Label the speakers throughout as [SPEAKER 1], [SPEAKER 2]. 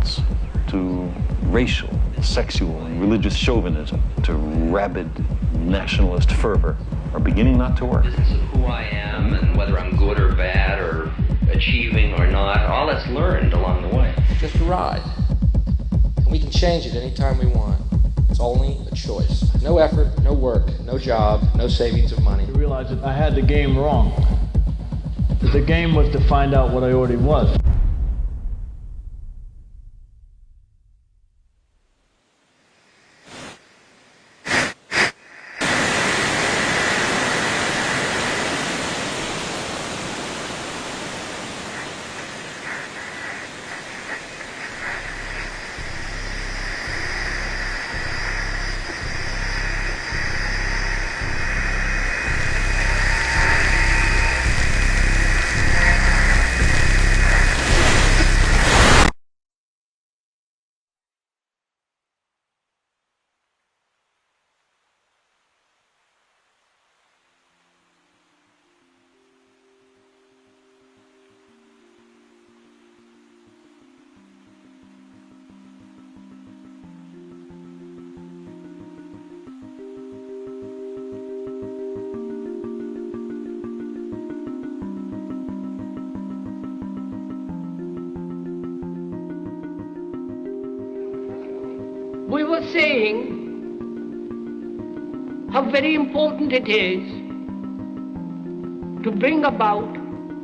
[SPEAKER 1] intolerance, to racial, sexual, and religious chauvinism, to rabid nationalist fervor are beginning not to work.
[SPEAKER 2] The business of who I am and whether I'm good or bad or achieving or not, all that's learned along the way.
[SPEAKER 3] Just a ride. And we can change it anytime we want. It's only a choice. No effort, no work, no job, no savings of money.
[SPEAKER 4] I realized that I had the game wrong. That the game was to find out what I already was.
[SPEAKER 5] We were saying how very important it is to bring about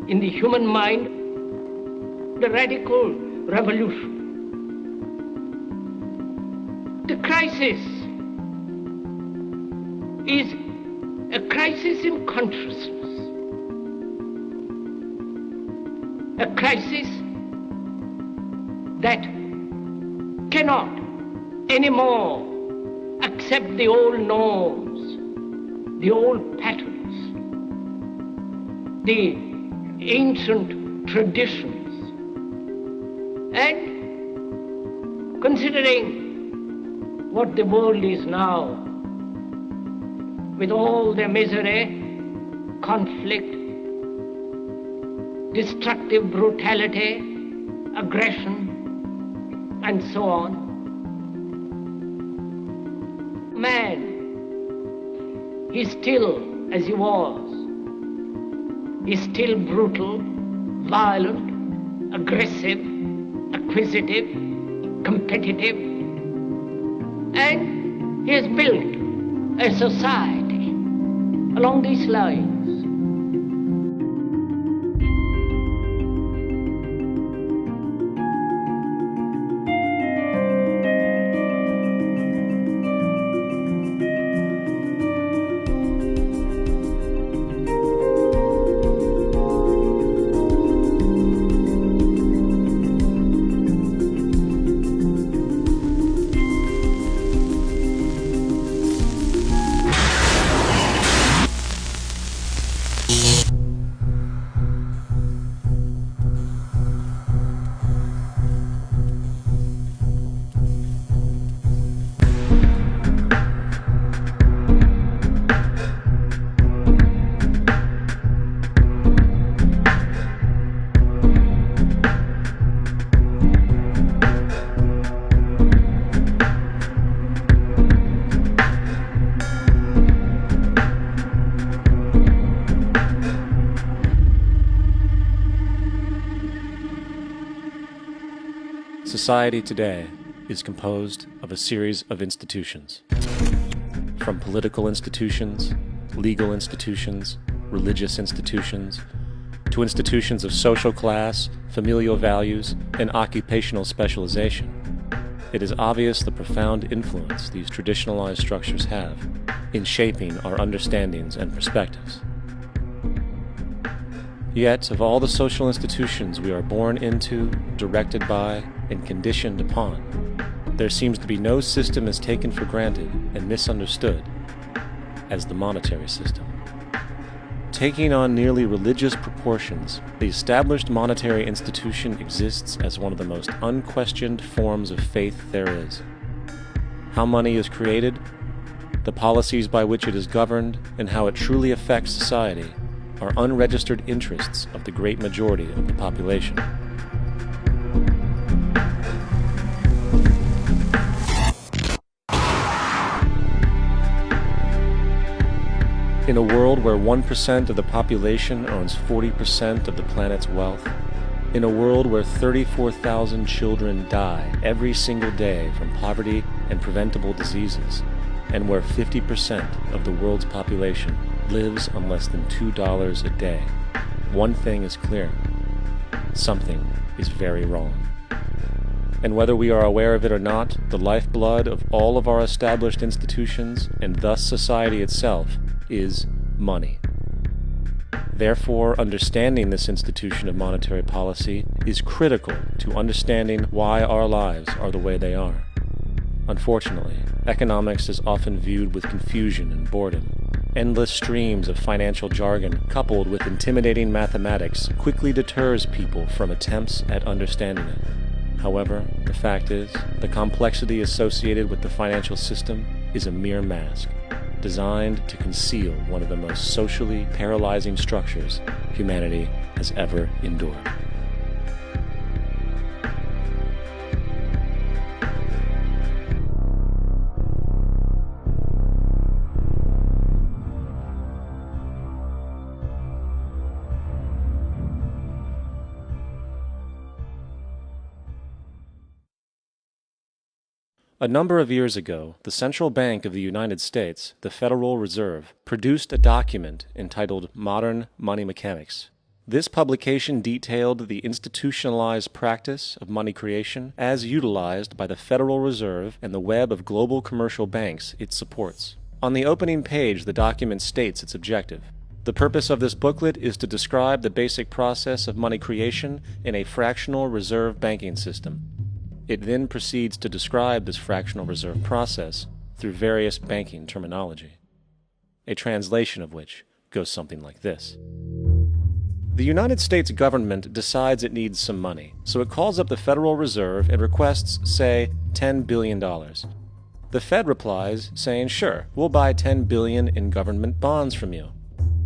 [SPEAKER 5] in the human mind the radical revolution. The crisis is a crisis in consciousness, a crisis that cannot anymore accept the old norms, the old patterns, the ancient traditions. And considering what the world is now, with all the misery, conflict, destructive brutality, aggression, and so on, man is still as he was. He's still brutal, violent, aggressive, acquisitive, competitive, and he has built a society along these lines.
[SPEAKER 6] Society today is composed of a series of institutions. From political institutions, legal institutions, religious institutions, to institutions of social class, familial values, and occupational specialization. It is obvious the profound influence these traditionalized structures have in shaping our understandings and perspectives. Yet, of all the social institutions we are born into, directed by, and conditioned upon, there seems to be no system as taken for granted and misunderstood as the monetary system. Taking on nearly religious proportions, the established monetary institution exists as one of the most unquestioned forms of faith there is. How money is created, the policies by which it is governed, and how it truly affects society are unregistered interests of the great majority of the population. In a world where 1% of the population owns 40% of the planet's wealth, in a world where 34,000 children die every single day from poverty and preventable diseases, and where 50% of the world's population lives on less than $2 a day, one thing is clear: something is very wrong. And whether we are aware of it or not, the lifeblood of all of our established institutions, and thus society itself, is money. Therefore, understanding this institution of monetary policy is critical to understanding why our lives are the way they are. Unfortunately, economics is often viewed with confusion and boredom. Endless streams of financial jargon coupled with intimidating mathematics quickly deters people from attempts at understanding it. However, the fact is, the complexity associated with the financial system is a mere mask, designed to conceal one of the most socially paralyzing structures humanity has ever endured. A number of years ago, the Central Bank of the United States, the Federal Reserve, produced a document entitled Modern Money Mechanics. This publication detailed the institutionalized practice of money creation as utilized by the Federal Reserve and the web of global commercial banks it supports. On the opening page, the document states its objective. The purpose of this booklet is to describe the basic process of money creation in a fractional reserve banking system. It then proceeds to describe this fractional reserve process through various banking terminology, a translation of which goes something like this. The United States government decides it needs some money, so it calls up the Federal Reserve and requests, say, $10 billion. The Fed replies, saying, sure, we'll buy $10 billion in government bonds from you.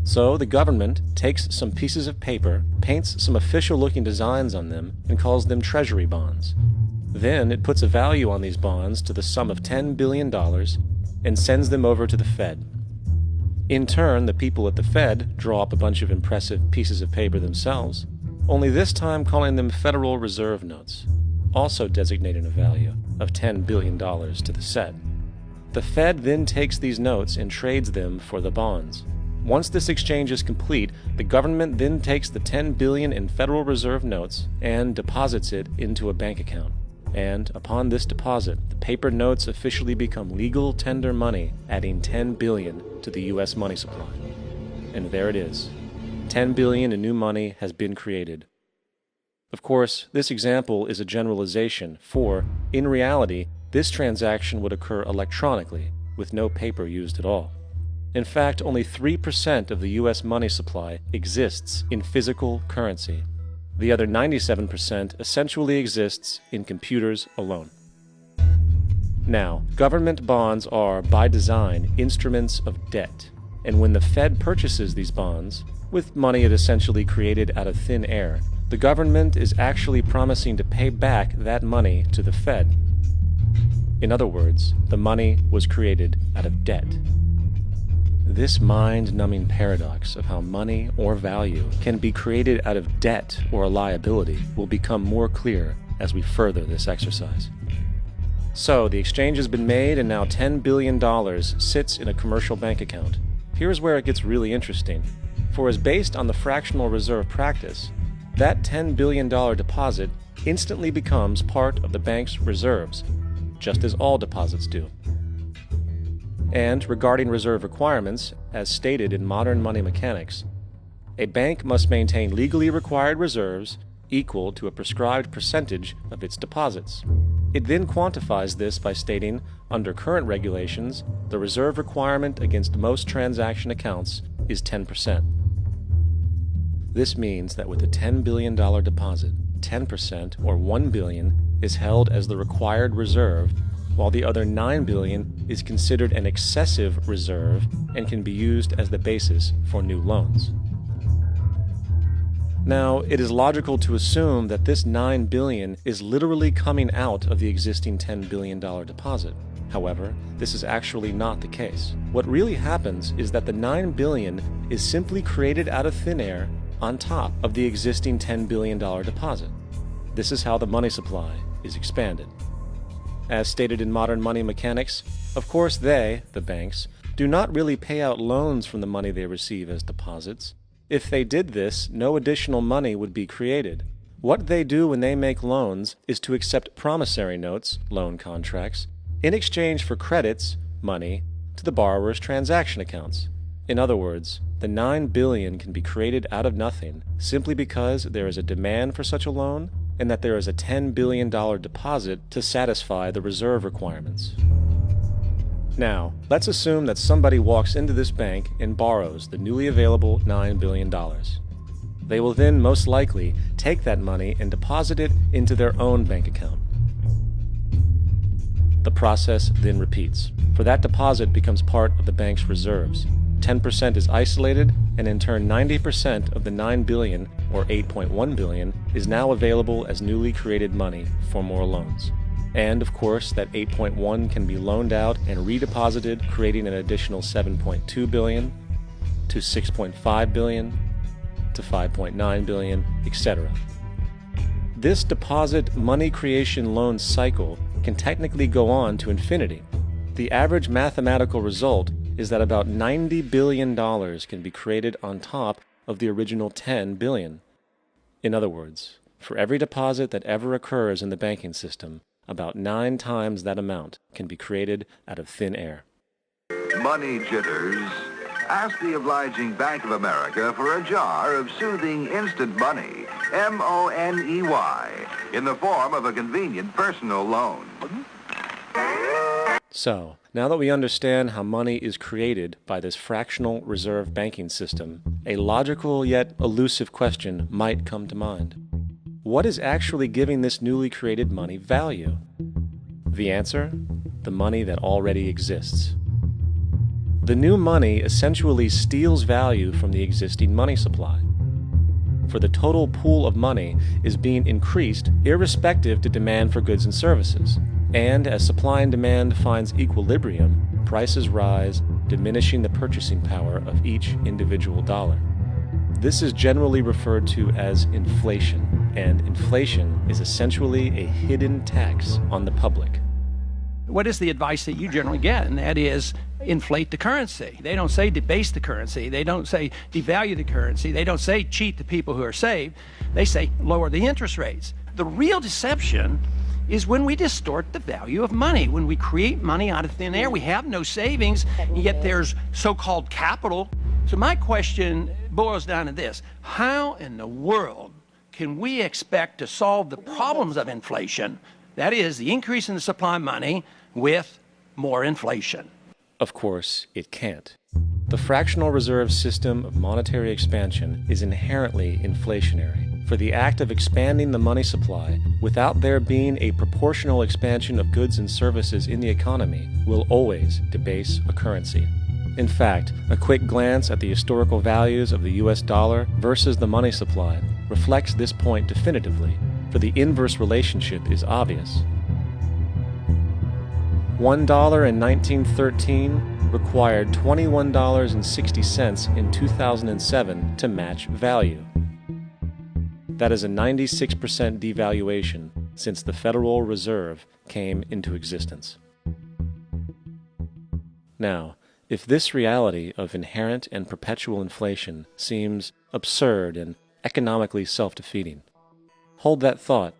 [SPEAKER 6] So the government takes some pieces of paper, paints some official-looking designs on them, and calls them treasury bonds. Then it puts a value on these bonds to the sum of $10 billion and sends them over to the Fed. In turn, the people at the Fed draw up a bunch of impressive pieces of paper themselves, only this time calling them Federal Reserve notes, also designating a value of $10 billion to the set. The Fed then takes these notes and trades them for the bonds. Once this exchange is complete, the government then takes the $10 billion in Federal Reserve notes and deposits it into a bank account. And upon this deposit, the paper notes officially become legal tender money, adding $10 billion to the U.S. money supply. And there it is. $10 billion in new money has been created. Of course, this example is a generalization, for, in reality, this transaction would occur electronically, with no paper used at all. In fact, only 3% of the U.S. money supply exists in physical currency. The other 97% essentially exists in computers alone. Now, government bonds are, by design, instruments of debt, and when the Fed purchases these bonds, with money it essentially created out of thin air, the government is actually promising to pay back that money to the Fed. In other words, the money was created out of debt. This mind-numbing paradox of how money or value can be created out of debt or a liability will become more clear as we further this exercise. So, the exchange has been made and now $10 billion sits in a commercial bank account. Here's where it gets really interesting. For as based on the fractional reserve practice, that $10 billion deposit instantly becomes part of the bank's reserves, just as all deposits do. And regarding reserve requirements, as stated in Modern Money Mechanics, a bank must maintain legally required reserves equal to a prescribed percentage of its deposits. It then quantifies this by stating, under current regulations, the reserve requirement against most transaction accounts is 10%. This means that with a $10 billion deposit, 10%, or $1 billion, is held as the required reserve, while the other $9 billion is considered an excessive reserve and can be used as the basis for new loans. Now, it is logical to assume that this $9 billion is literally coming out of the existing $10 billion deposit. However, this is actually not the case. What really happens is that the $9 billion is simply created out of thin air on top of the existing $10 billion deposit. This is how the money supply is expanded. As stated in modern money mechanics, of course they, the banks, do not really pay out loans from the money they receive as deposits. If they did this, no additional money would be created. What they do when they make loans is to accept promissory notes, loan contracts, in exchange for credits, money, to the borrower's transaction accounts. In other words, the $9 billion can be created out of nothing simply because there is a demand for such a loan and that there is a $10 billion deposit to satisfy the reserve requirements. Now, let's assume that somebody walks into this bank and borrows the newly available $9 billion. They will then most likely take that money and deposit it into their own bank account. The process then repeats, for that deposit becomes part of the bank's reserves. 10% is isolated, and in turn 90% of the $9 billion, or $8.1 billion, is now available as newly created money for more loans. And of course, that 8.1 can be loaned out and redeposited, creating an additional 7.2 billion, to 6.5 billion, to 5.9 billion, etc. This deposit money creation loan cycle can technically go on to infinity. The average mathematical result is that about $90 billion can be created on top of the original $10 billion. In other words, for every deposit that ever occurs in the banking system, about 9 times that amount can be created out of thin air.
[SPEAKER 7] Money jitters. Ask the obliging Bank of America for a jar of soothing instant money, M-O-N-E-Y, in the form of a convenient personal loan.
[SPEAKER 6] So, now that we understand how money is created by this fractional reserve banking system, a logical yet elusive question might come to mind. What is actually giving this newly created money value? The answer? The money that already exists. The new money essentially steals value from the existing money supply. For the total pool of money is being increased irrespective to demand for goods and services. And as supply and demand finds equilibrium, prices rise, diminishing the purchasing power of each individual dollar. This is generally referred to as inflation, and inflation is essentially a hidden tax on the public.
[SPEAKER 5] What is the advice that you generally get? And that is inflate the currency. They don't say debase the currency. They don't say devalue the currency. They don't say cheat the people who are saved. They say lower the interest rates. The real deception is when we distort the value of money. When we create money out of thin air, we have no savings, and yet there's so-called capital. So my question boils down to this: how in the world can we expect to solve the problems of inflation, that is, the increase in the supply of money, with more inflation?
[SPEAKER 6] Of course, it can't. The fractional reserve system of monetary expansion is inherently inflationary. For the act of expanding the money supply without there being a proportional expansion of goods and services in the economy will always debase a currency. In fact, a quick glance at the historical values of the US dollar versus the money supply reflects this point definitively, for the inverse relationship is obvious. $1 in 1913 required $21.60 in 2007 to match value. That is a 96% devaluation since the Federal Reserve came into existence. Now, if this reality of inherent and perpetual inflation seems absurd and economically self-defeating, hold that thought,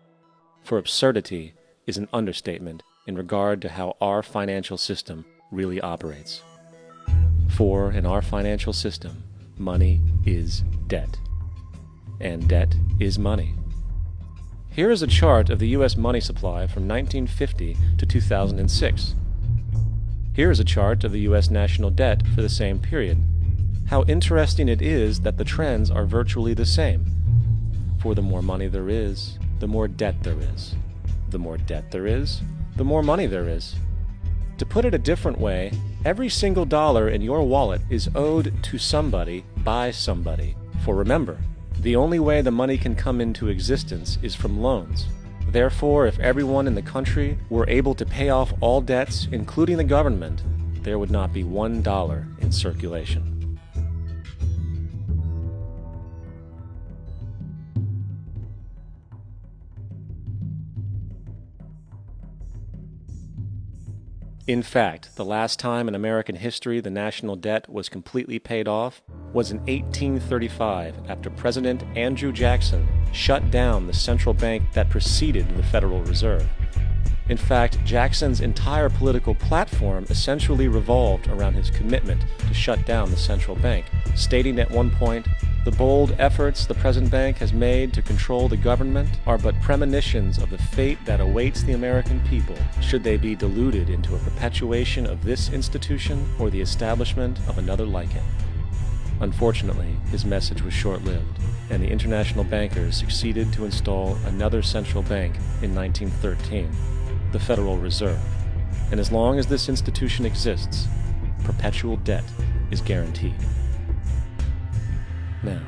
[SPEAKER 6] for absurdity is an understatement in regard to how our financial system really operates. For in our financial system, money is debt. And debt is money. Here is a chart of the U.S. money supply from 1950 to 2006. Here is a chart of the U.S. national debt for the same period. How interesting it is that the trends are virtually the same. For the more money there is, the more debt there is. The more debt there is, the more money there is. To put it a different way, every single dollar in your wallet is owed to somebody by somebody. For remember, the only way the money can come into existence is from loans. Therefore, if everyone in the country were able to pay off all debts, including the government, there would not be $1 in circulation. In fact, the last time in American history the national debt was completely paid off was in 1835 after President Andrew Jackson shut down the central bank that preceded the Federal Reserve. In fact, Jackson's entire political platform essentially revolved around his commitment to shut down the central bank, stating at one point, "The bold efforts the present bank has made to control the government are but premonitions of the fate that awaits the American people should they be deluded into a perpetuation of this institution or the establishment of another like it." Unfortunately, his message was short-lived, and the international bankers succeeded to install another central bank in 1913, the Federal Reserve. And as long as this institution exists, perpetual debt is guaranteed. Now,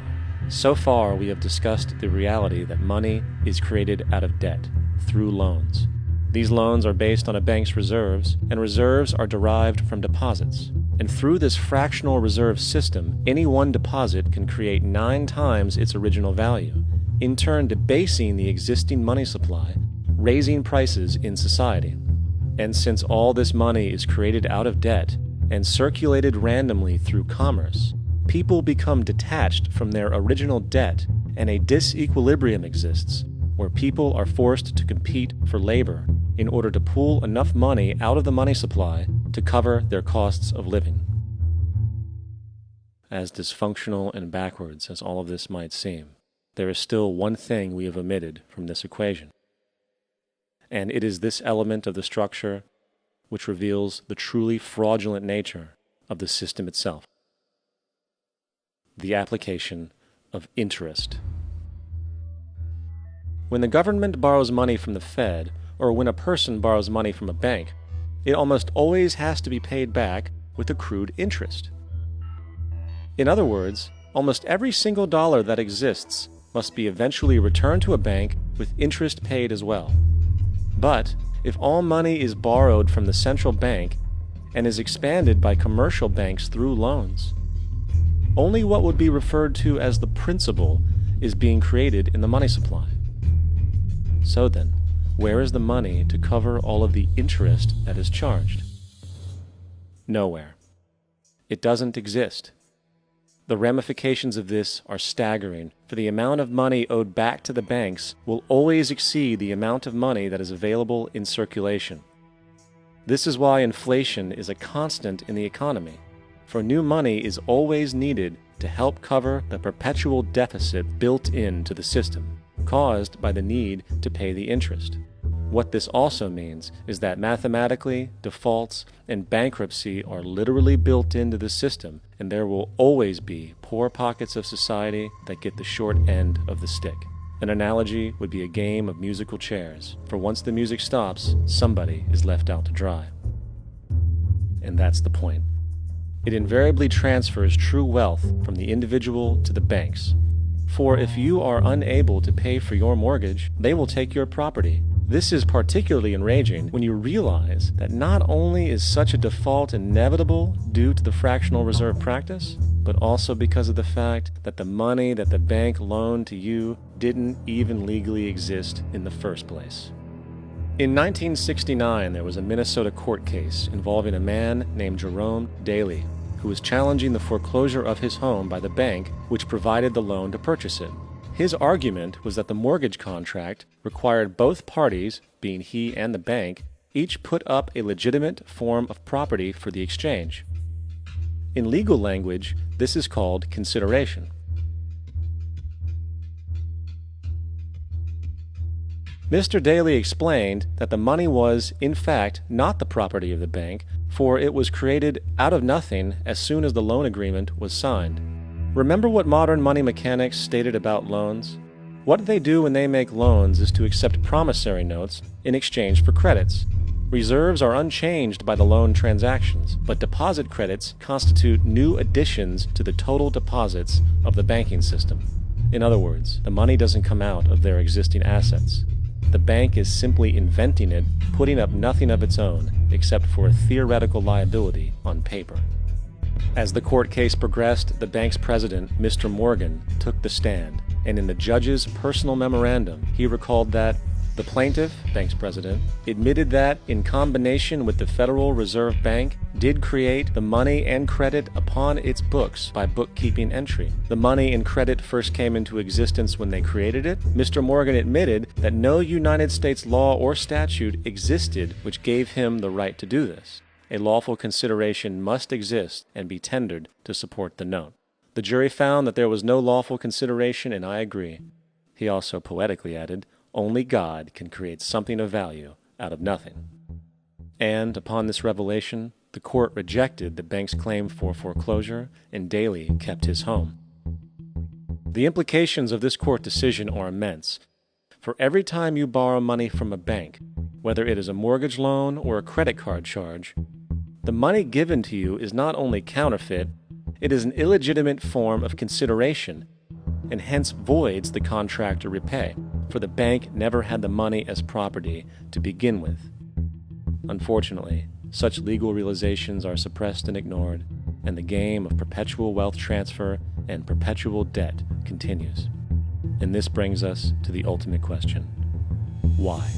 [SPEAKER 6] so far we have discussed the reality that money is created out of debt, through loans. These loans are based on a bank's reserves, and reserves are derived from deposits. And through this fractional reserve system, any one deposit can create 9 times its original value, in turn debasing the existing money supply, raising prices in society. And since all this money is created out of debt and circulated randomly through commerce, people become detached from their original debt, and a disequilibrium exists, where people are forced to compete for labor in order to pull enough money out of the money supply to cover their costs of living. As dysfunctional and backwards as all of this might seem, there is still one thing we have omitted from this equation. And it is this element of the structure which reveals the truly fraudulent nature of the system itself: the application of interest. When the government borrows money from the Fed, or when a person borrows money from a bank, it almost always has to be paid back with accrued interest. In other words, almost every single dollar that exists must be eventually returned to a bank with interest paid as well. But if all money is borrowed from the central bank and is expanded by commercial banks through loans, only what would be referred to as the principal is being created in the money supply. So then, where is the money to cover all of the interest that is charged? Nowhere. It doesn't exist. The ramifications of this are staggering, for the amount of money owed back to the banks will always exceed the amount of money that is available in circulation. This is why inflation is a constant in the economy, for new money is always needed to help cover the perpetual deficit built into the system, caused by the need to pay the interest. What this also means is that mathematically, defaults and bankruptcy are literally built into the system, and there will always be poor pockets of society that get the short end of the stick. An analogy would be a game of musical chairs, for once the music stops, somebody is left out to dry. And that's the point. It invariably transfers true wealth from the individual to the banks. For if you are unable to pay for your mortgage, they will take your property. This is particularly enraging when you realize that not only is such a default inevitable due to the fractional reserve practice, but also because of the fact that the money that the bank loaned to you didn't even legally exist in the first place. In 1969, there was a Minnesota court case involving a man named Jerome Daly, who was challenging the foreclosure of his home by the bank which provided the loan to purchase it. His argument was that the mortgage contract required both parties, being he and the bank, each put up a legitimate form of property for the exchange. In legal language, this is called consideration. Mr. Daly explained that the money was, in fact, not the property of the bank, for it was created out of nothing as soon as the loan agreement was signed. Remember what modern money mechanics stated about loans? What they do when they make loans is to accept promissory notes in exchange for credits. Reserves are unchanged by the loan transactions, but deposit credits constitute new additions to the total deposits of the banking system. In other words, the money doesn't come out of their existing assets. the bank is simply inventing it, putting up nothing of its own except for a theoretical liability on paper. As the court case progressed, the bank's president, Mr. Morgan, took the stand, and in the judge's personal memorandum, he recalled that the plaintiff, bank's president, admitted that, in combination with the Federal Reserve Bank, did create the money and credit upon its books by bookkeeping entry. The money and credit first came into existence when they created it. Mr. Morgan admitted that no United States law or statute existed which gave him the right to do this. A lawful consideration must exist and be tendered to support the note. The jury found that there was no lawful consideration, and I agree. He also poetically added, "Only God can create something of value out of nothing." And upon this revelation, the court rejected the bank's claim for foreclosure, and Daly kept his home. The implications of this court decision are immense. For every time you borrow money from a bank, whether it is a mortgage loan or a credit card charge, the money given to you is not only counterfeit, it is an illegitimate form of consideration, and hence voids the contract to repay, for the bank never had the money as property to begin with. Unfortunately, such legal realizations are suppressed and ignored, and the game of perpetual wealth transfer and perpetual debt continues. And this brings us to the ultimate question: why?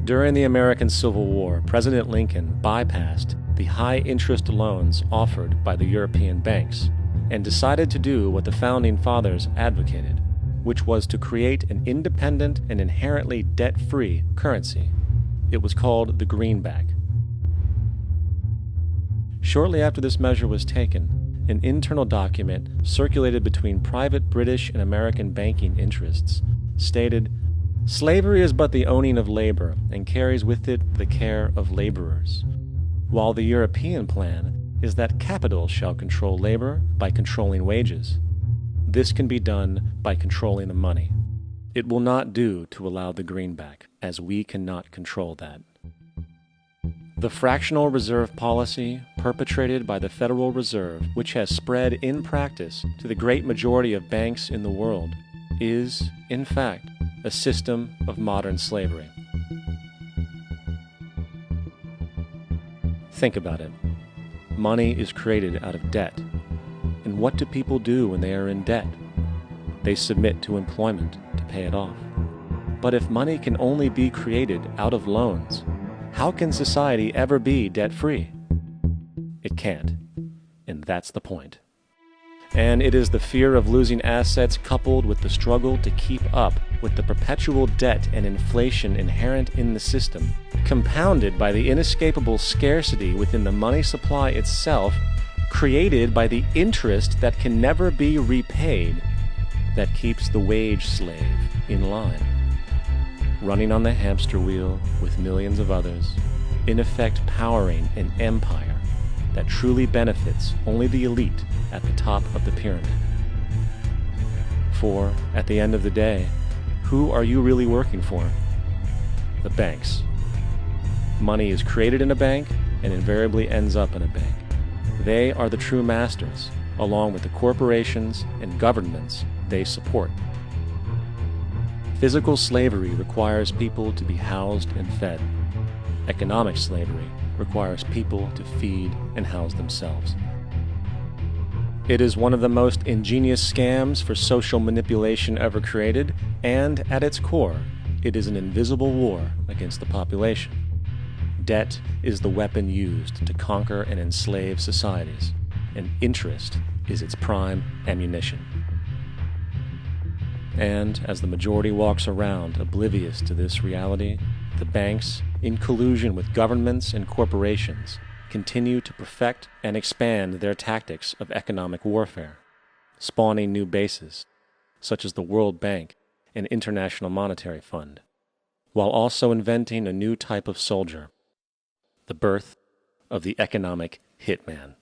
[SPEAKER 6] During the American Civil War, President Lincoln bypassed the high-interest loans offered by the European banks and decided to do what the Founding Fathers advocated, which was to create an independent and inherently debt-free currency. It was called the greenback. Shortly after this measure was taken, an internal document circulated between private British and American banking interests stated, "Slavery is but the owning of labor and carries with it the care of laborers, while the European plan is that capital shall control labor by controlling wages. This can be done by controlling the money. It will not do to allow the greenback, as we cannot control that." The fractional reserve policy perpetrated by the Federal Reserve, which has spread in practice to the great majority of banks in the world, is, in fact, a system of modern slavery. Think about it. Money is created out of debt. And what do people do when they are in debt? They submit to employment to pay it off. But if money can only be created out of loans, how can society ever be debt-free? It can't. And that's the point. And it is the fear of losing assets coupled with the struggle to keep up with the perpetual debt and inflation inherent in the system, compounded by the inescapable scarcity within the money supply itself, created by the interest that can never be repaid, that keeps the wage slave in line, running on the hamster wheel with millions of others, in effect powering an empire that truly benefits only the elite at the top of the pyramid. For, at the end of the day, who are you really working for? The banks. Money is created in a bank and invariably ends up in a bank. They are the true masters, along with the corporations and governments they support. Physical slavery requires people to be housed and fed. Economic slavery requires people to feed and house themselves. It is one of the most ingenious scams for social manipulation ever created, and at its core, it is an invisible war against the population. Debt is the weapon used to conquer and enslave societies, and interest is its prime ammunition. And as the majority walks around oblivious to this reality, the banks, in collusion with governments and corporations, continue to perfect and expand their tactics of economic warfare, spawning new bases, such as the World Bank and International Monetary Fund, while also inventing a new type of soldier, the birth of the economic hitman.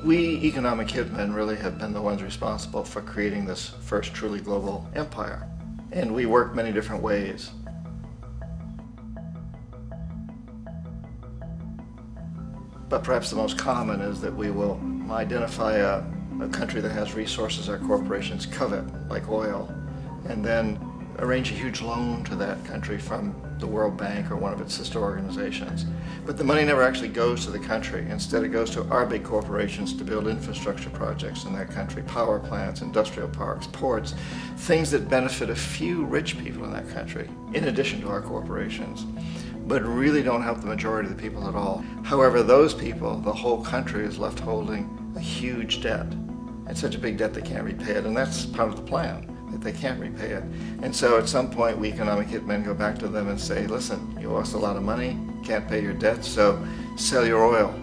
[SPEAKER 8] We economic hitmen really have been the ones responsible for creating this first truly global empire. And we work many different ways. But perhaps the most common is that we will identify a country that has resources our corporations covet, like oil, and then arrange a huge loan to that country from the World Bank or one of its sister organizations. But the money never actually goes to the country. Instead, it goes to our big corporations to build infrastructure projects in that country, power plants, industrial parks, ports, things that benefit a few rich people in that country, in addition to our corporations, but really don't help the majority of the people at all. However, those people, the whole country is left holding a huge debt. It's such a big debt they can't repay it, and that's part of the plan, that they can't repay it. And so at some point, we economic hitmen go back to them and say, listen, you owe us a lot of money, can't pay your debts, so sell your oil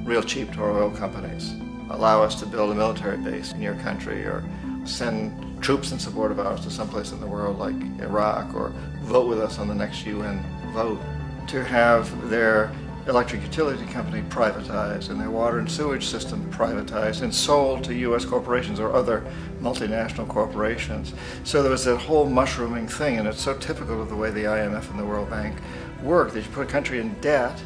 [SPEAKER 8] real cheap to our oil companies. Allow us to build a military base in your country, or send troops in support of ours to someplace in the world like Iraq, or vote with us on the next UN vote. To have their electric utility company privatized and their water and sewage system privatized and sold to U.S. corporations or other multinational corporations. So there was that whole mushrooming thing, and it's so typical of the way the IMF and the World Bank work, that you put a country in debt,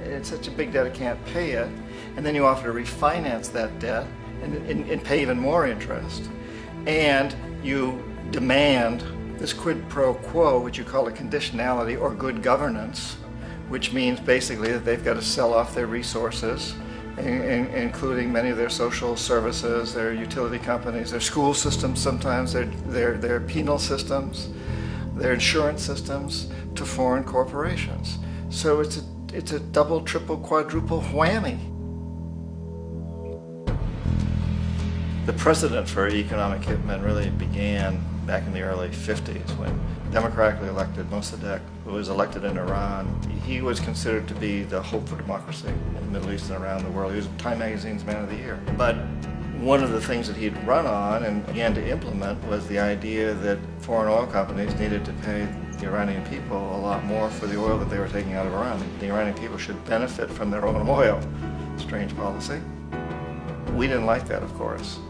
[SPEAKER 8] it's such a big debt it can't pay it, and then you offer to refinance that debt and pay even more interest. And you demand this quid pro quo, which you call a conditionality or good governance, which means basically that they've got to sell off their resources, including many of their social services, their utility companies, their school systems sometimes, their penal systems, their insurance systems, to foreign corporations. So it's a double, triple, quadruple whammy. The precedent for economic hitmen really began back in the early 50s when democratically elected Mossadegh, who was elected in Iran, he was considered to be the hope for democracy in the Middle East and around the world. He was Time Magazine's Man of the Year. But one of the things that he'd run on and began to implement was the idea that foreign oil companies needed to pay the Iranian people a lot more for the oil that they were taking out of Iran. The Iranian people should benefit from their own oil. Strange policy. We didn't like that, of course.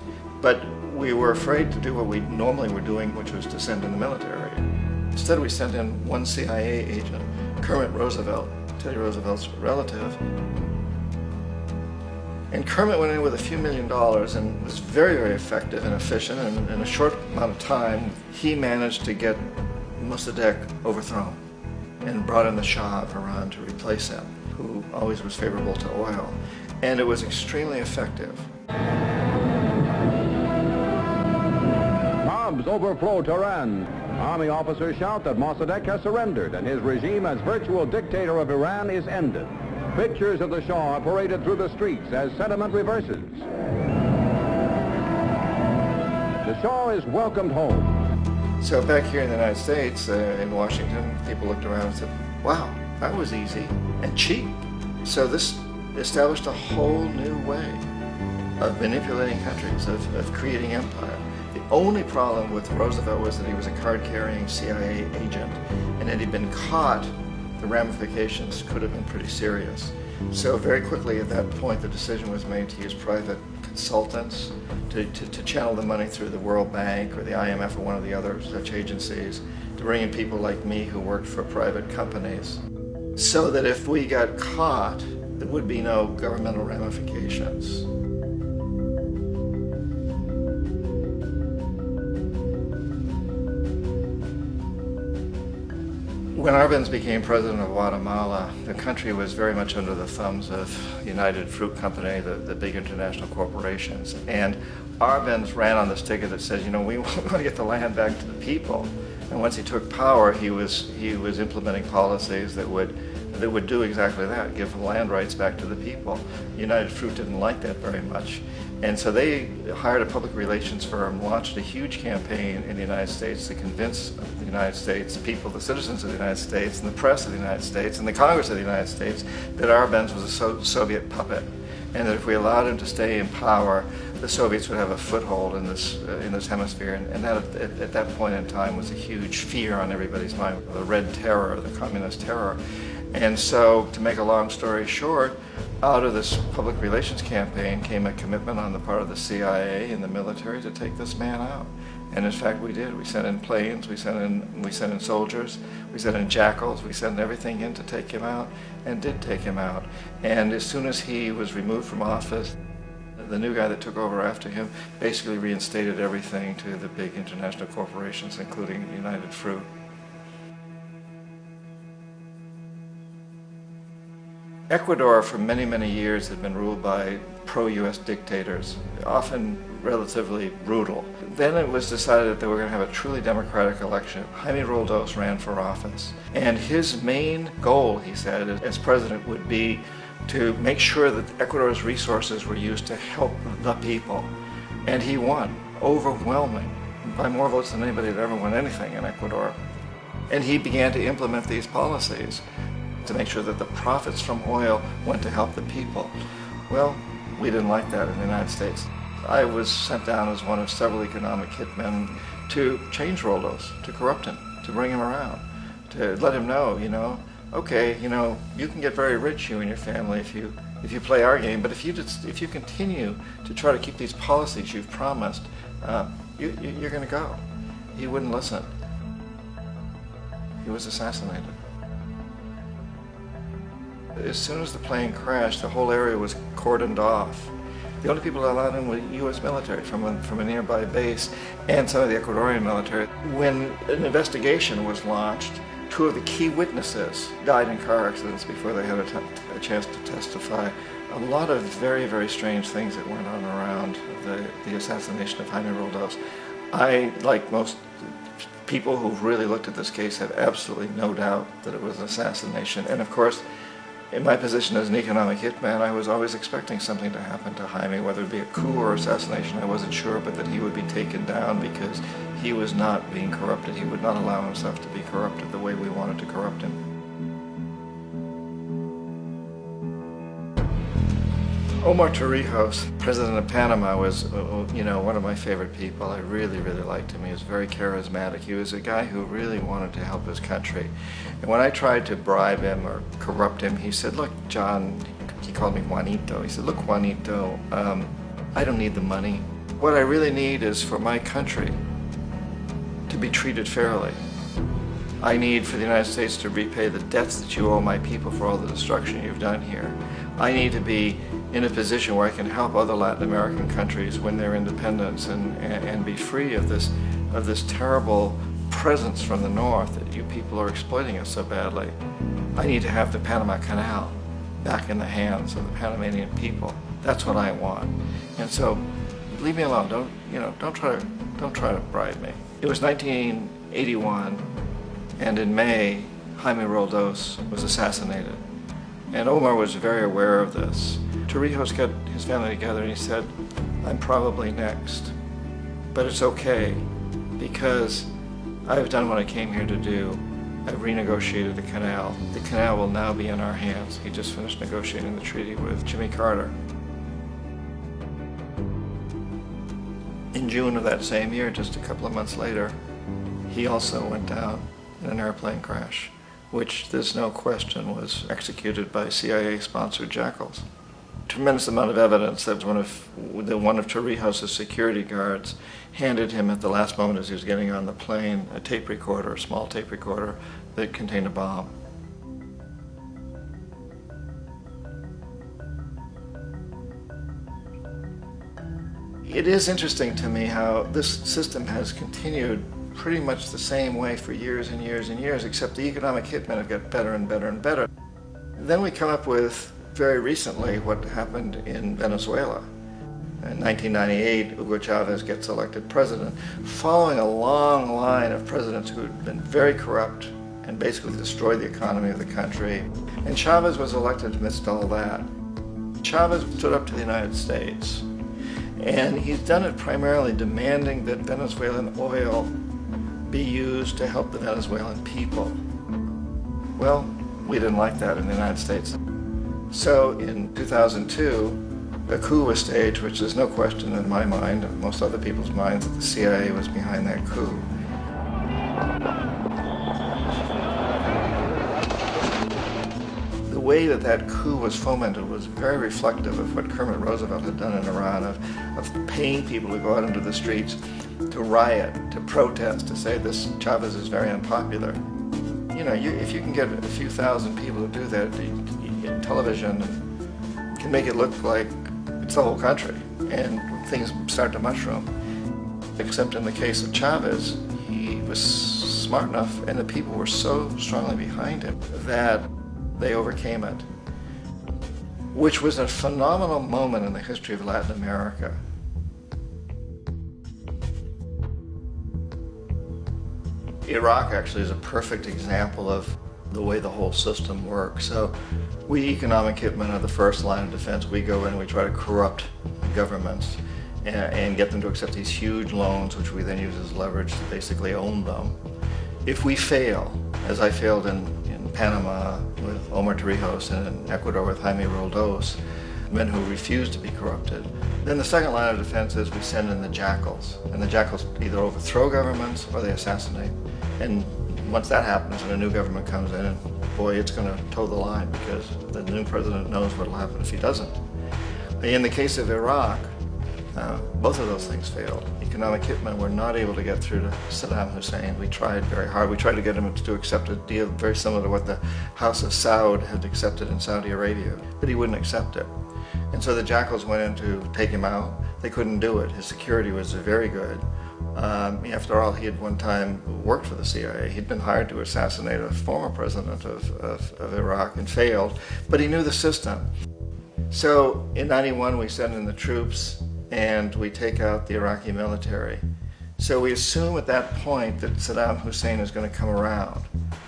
[SPEAKER 8] But we were afraid to do what we normally were doing, which was to send in the military. Instead, we sent in one CIA agent, Kermit Roosevelt, Teddy Roosevelt's relative. And Kermit went in with a few $1 million and was very, very effective and efficient. And in a short amount of time, he managed to get Mossadegh overthrown and brought in the Shah of Iran to replace him, who always was favorable to oil. And it was extremely effective.
[SPEAKER 9] Bombs overflow Tehran. Army officers shout that Mossadegh has surrendered and his regime as virtual dictator of Iran is ended. Pictures of the Shah are paraded through the streets as sentiment reverses. The Shah is welcomed home.
[SPEAKER 8] So back here in the United States, in Washington, people looked around and said, wow, that was easy and cheap. So this established a whole new way of manipulating countries, of creating empire. The only problem with Roosevelt was that he was a card-carrying CIA agent, and had he been caught, the ramifications could have been pretty serious. So very quickly at that point, the decision was made to use private consultants to channel the money through the World Bank or the IMF or one of the other such agencies, to bring in people like me who worked for private companies, so that if we got caught, there would be no governmental ramifications. When Arbenz became president of Guatemala, the country was very much under the thumbs of United Fruit Company, the big international corporations. And Arbenz ran on this ticket that says, you know, we want to get the land back to the people. And once he took power, he was implementing policies that would do exactly that, give land rights back to the people. United Fruit didn't like that very much. And so they hired a public relations firm, launched a huge campaign in the United States to convince the United States people, the citizens of the United States, and the press of the United States, and the Congress of the United States, that Arbenz was a Soviet puppet, and that if we allowed him to stay in power, the Soviets would have a foothold in this hemisphere. And that, at that point in time, was a huge fear on everybody's mind, the Red Terror, the Communist Terror. And so, to make a long story short, out of this public relations campaign came a commitment on the part of the CIA and the military to take this man out. And in fact, we did. We sent in planes, we sent in soldiers, we sent in jackals, we sent everything in to take him out, and did take him out. And as soon as he was removed from office, the new guy that took over after him basically reinstated everything to the big international corporations, including United Fruit. Ecuador for many, many years had been ruled by pro-US dictators, often relatively brutal. Then it was decided that they were going to have a truly democratic election. Jaime Roldos ran for office. And his main goal, he said, as president would be to make sure that Ecuador's resources were used to help the people. And he won, overwhelming, by more votes than anybody had ever won anything in Ecuador. And he began to implement these policies to make sure that the profits from oil went to help the people. Well, we didn't like that in the United States. I was sent down as one of several economic hitmen to change Roldos, to corrupt him, to bring him around, to let him know, okay, you can get very rich, you and your family, if you play our game, but if you continue to try to keep these policies you've promised, you're going to go. He wouldn't listen. He was assassinated. As soon as the plane crashed, the whole area was cordoned off. The only people allowed in were U.S. military from a nearby base and some of the Ecuadorian military. When an investigation was launched, two of the key witnesses died in car accidents before they had a chance to testify. A lot of very, very strange things that went on around the assassination of Jaime Roldos. I, like most people who've really looked at this case, have absolutely no doubt that it was an assassination. And of course, in my position as an economic hitman, I was always expecting something to happen to Jaime, whether it be a coup or assassination, I wasn't sure, but that he would be taken down because he was not being corrupted. He would not allow himself to be corrupted the way we wanted to corrupt him. Omar Torrijos, president of Panama, was, one of my favorite people. I really, really liked him. He was very charismatic. He was a guy who really wanted to help his country. And when I tried to bribe him or corrupt him, he said, look, John, he called me Juanito. He said, look, Juanito, I don't need the money. What I really need is for my country to be treated fairly. I need for the United States to repay the debts that you owe my people for all the destruction you've done here. I need to be in a position where I can help other Latin American countries win their independence and be free of this terrible presence from the north that you people are exploiting us so badly. I need to have the Panama Canal back in the hands of the Panamanian people. That's what I want. And so, leave me alone. Don't try to bribe me. It was 1981, and in May, Jaime Roldos was assassinated. And Omar was very aware of this. Torrijos got his family together and he said, I'm probably next, but it's okay because I've done what I came here to do. I've renegotiated the canal. The canal will now be in our hands. He just finished negotiating the treaty with Jimmy Carter. In June of that same year, just a couple of months later, he also went down in an airplane crash, which there's no question was executed by CIA-sponsored jackals. Tremendous amount of evidence that one of Torrijos' security guards handed him at the last moment as he was getting on the plane a tape recorder, a small tape recorder that contained a bomb. It is interesting to me how this system has continued pretty much the same way for years and years and years, except the economic hitmen have got better and better and better. Then we come up with, very recently, what happened in Venezuela. In 1998, Hugo Chavez gets elected president, following a long line of presidents who had been very corrupt and basically destroyed the economy of the country. And Chavez was elected amidst all that. Chavez stood up to the United States, and he's done it primarily demanding that Venezuelan oil be used to help the Venezuelan people. Well, we didn't like that in the United States. So in 2002, a coup was staged, which there's no question in my mind, and most other people's minds, that the CIA was behind that coup. The way that that coup was fomented was very reflective of what Kermit Roosevelt had done in Iran, of paying people to go out into the streets to riot, to protest, to say this Chavez is very unpopular. You know, if you can get a few thousand people to do that, television can make it look like it's the whole country, and things start to mushroom. Except in the case of Chavez, he was smart enough, and the people were so strongly behind him that they overcame it, which was a phenomenal moment in the history of Latin America. Iraq actually is a perfect example of the way the whole system works. So we economic hitmen are the first line of defense. We go in and we try to corrupt governments and get them to accept these huge loans, which we then use as leverage to basically own them. If we fail, as I failed in Panama with Omar Torrijos and in Ecuador with Jaime Roldos, men who refused to be corrupted, then the second line of defense is we send in the jackals. And the jackals either overthrow governments or they assassinate. And once that happens and a new government comes in, boy, it's going to toe the line because the new president knows what will happen if he doesn't. In the case of Iraq, both of those things failed. Economic hitmen were not able to get through to Saddam Hussein. We tried very hard. We tried to get him to accept a deal very similar to what the House of Saud had accepted in Saudi Arabia, but he wouldn't accept it. And so the jackals went in to take him out. They couldn't do it. His security was very good. After all, he had one time worked for the CIA. He'd been hired to assassinate a former president of Iraq and failed, but he knew the system. So in '91, we send in the troops and we take out the Iraqi military. So we assume at that point that Saddam Hussein is going to come around.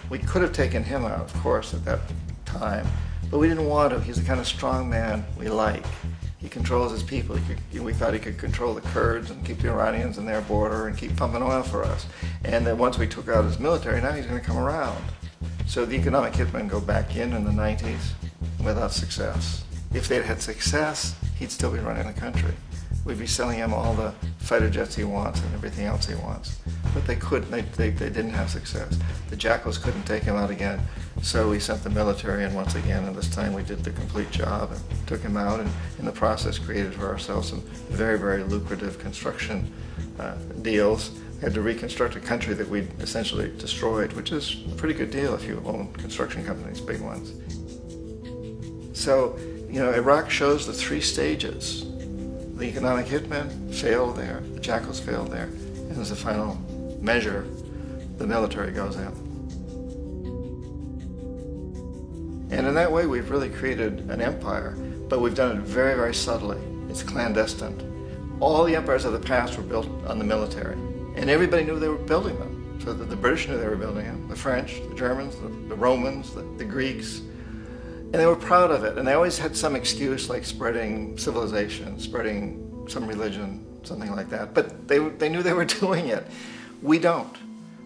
[SPEAKER 8] We could have taken him out, of course, at that time, but we didn't want to. He's the kind of strong man we like. He controls his people. We thought he could control the Kurds and keep the Iranians in their border and keep pumping oil for us. And that once we took out his military, now he's going to come around. So the economic hitmen go back in the 90s without success. If they'd had success, he'd still be running the country. We'd be selling him all the fighter jets he wants and everything else he wants. But they couldn't, they didn't have success. The jackals couldn't take him out again, so we sent the military in once again, and this time we did the complete job and took him out, and in the process created for ourselves some very, very lucrative construction deals. We had to reconstruct a country that we'd essentially destroyed, which is a pretty good deal if you own construction companies, big ones. So, you know, Iraq shows the three stages. The economic hitmen failed there, the jackals failed there, and as a final measure, the military goes in. And in that way, we've really created an empire, but we've done it very, very subtly. It's clandestine. All the empires of the past were built on the military, and everybody knew they were building them. So the British knew they were building them, the French, the Germans, the Romans, the Greeks. And they were proud of it, and they always had some excuse like spreading civilization, spreading some religion, something like that. But they knew they were doing it. We don't.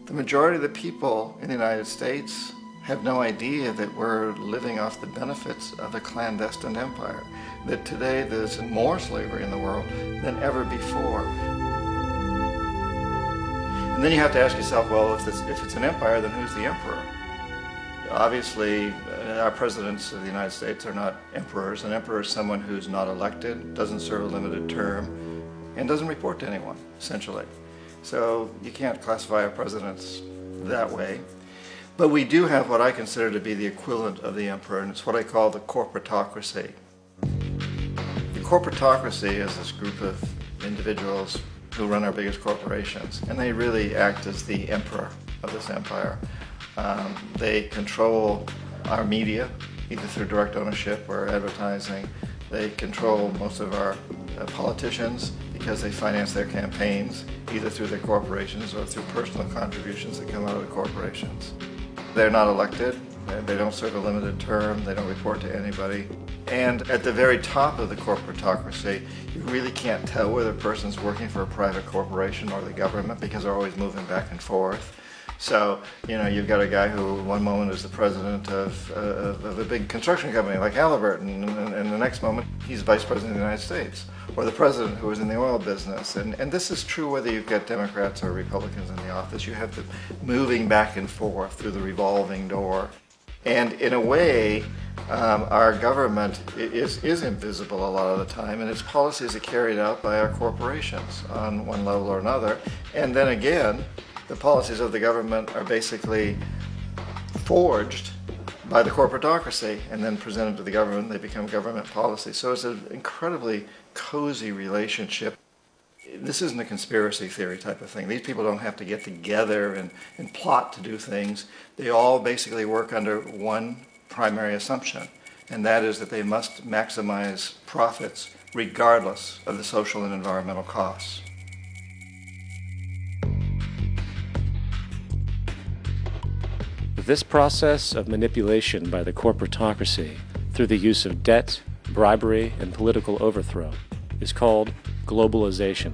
[SPEAKER 8] The majority of the people in the United States have no idea that we're living off the benefits of a clandestine empire, that today there's more slavery in the world than ever before. And then you have to ask yourself, well, if it's an empire, then who's the emperor? Obviously, our presidents of the United States are not emperors. An emperor is someone who's not elected, doesn't serve a limited term, and doesn't report to anyone, essentially. So you can't classify our presidents that way. But we do have what I consider to be the equivalent of the emperor, and it's what I call the corporatocracy. The corporatocracy is this group of individuals who run our biggest corporations, and they really act as the emperor of this empire. They control our media, either through direct ownership or advertising. They control most of our politicians because they finance their campaigns, either through their corporations or through personal contributions that come out of the corporations. They're not elected, they don't serve a limited term, they don't report to anybody. And at the very top of the corporatocracy, you really can't tell whether a person's working for a private corporation or the government because they're always moving back and forth. So, you know, you've got a guy who one moment is the president of a big construction company like Halliburton, and the next moment he's vice president of the United States, or the president who is in the oil business. And this is true whether you've got Democrats or Republicans in the office. You have the moving back and forth through the revolving door. And in a way, our government is invisible a lot of the time, and its policies are carried out by our corporations on one level or another. And then again, the policies of the government are basically forged by the corporatocracy and then presented to the government. They become government policy. So it's an incredibly cozy relationship. This isn't a conspiracy theory type of thing. These people don't have to get together and plot to do things. They all basically work under one primary assumption, and that is that they must maximize profits regardless of the social and environmental costs.
[SPEAKER 6] This process of manipulation by the corporatocracy through the use of debt, bribery, and political overthrow is called globalization.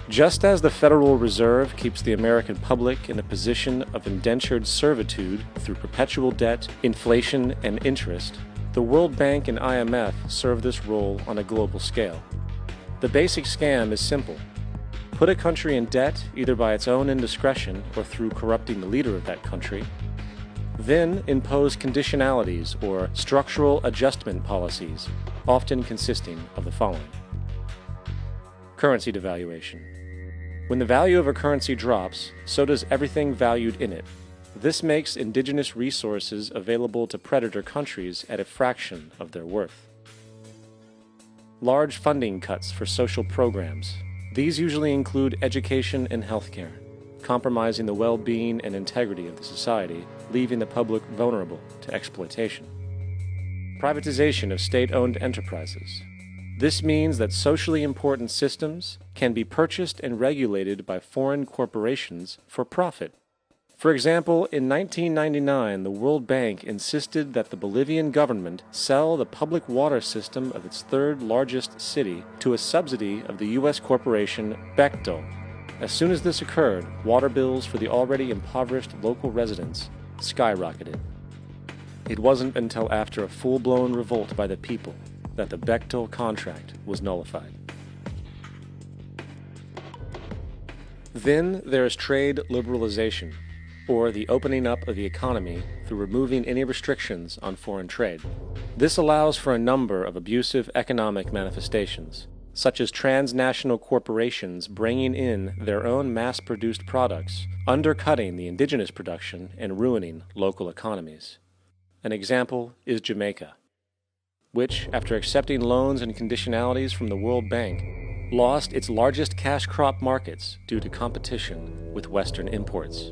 [SPEAKER 6] Just as the Federal Reserve keeps the American public in a position of indentured servitude through perpetual debt, inflation, and interest, the World Bank and IMF serve this role on a global scale. The basic scam is simple. Put a country in debt either by its own indiscretion or through corrupting the leader of that country, then impose conditionalities or structural adjustment policies, often consisting of the following. Currency devaluation. When the value of a currency drops, so does everything valued in it. This makes indigenous resources available to predator countries at a fraction of their worth. Large funding cuts for social programs. These usually include education and healthcare, compromising the well-being and integrity of the society, leaving the public vulnerable to exploitation. Privatization of state-owned enterprises. This means that socially important systems can be purchased and regulated by foreign corporations for profit. For example, in 1999, the World Bank insisted that the Bolivian government sell the public water system of its third largest city to a subsidy of the U.S. corporation Bechtel. As soon as this occurred, water bills for the already impoverished local residents skyrocketed. It wasn't until after a full-blown revolt by the people that the Bechtel contract was nullified. Then there is trade liberalization, or the opening up of the economy through removing any restrictions on foreign trade. This allows for a number of abusive economic manifestations, such as transnational corporations bringing in their own mass-produced products, undercutting the indigenous production and ruining local economies. An example is Jamaica, which, after accepting loans and conditionalities from the World Bank, lost its largest cash crop markets due to competition with Western imports.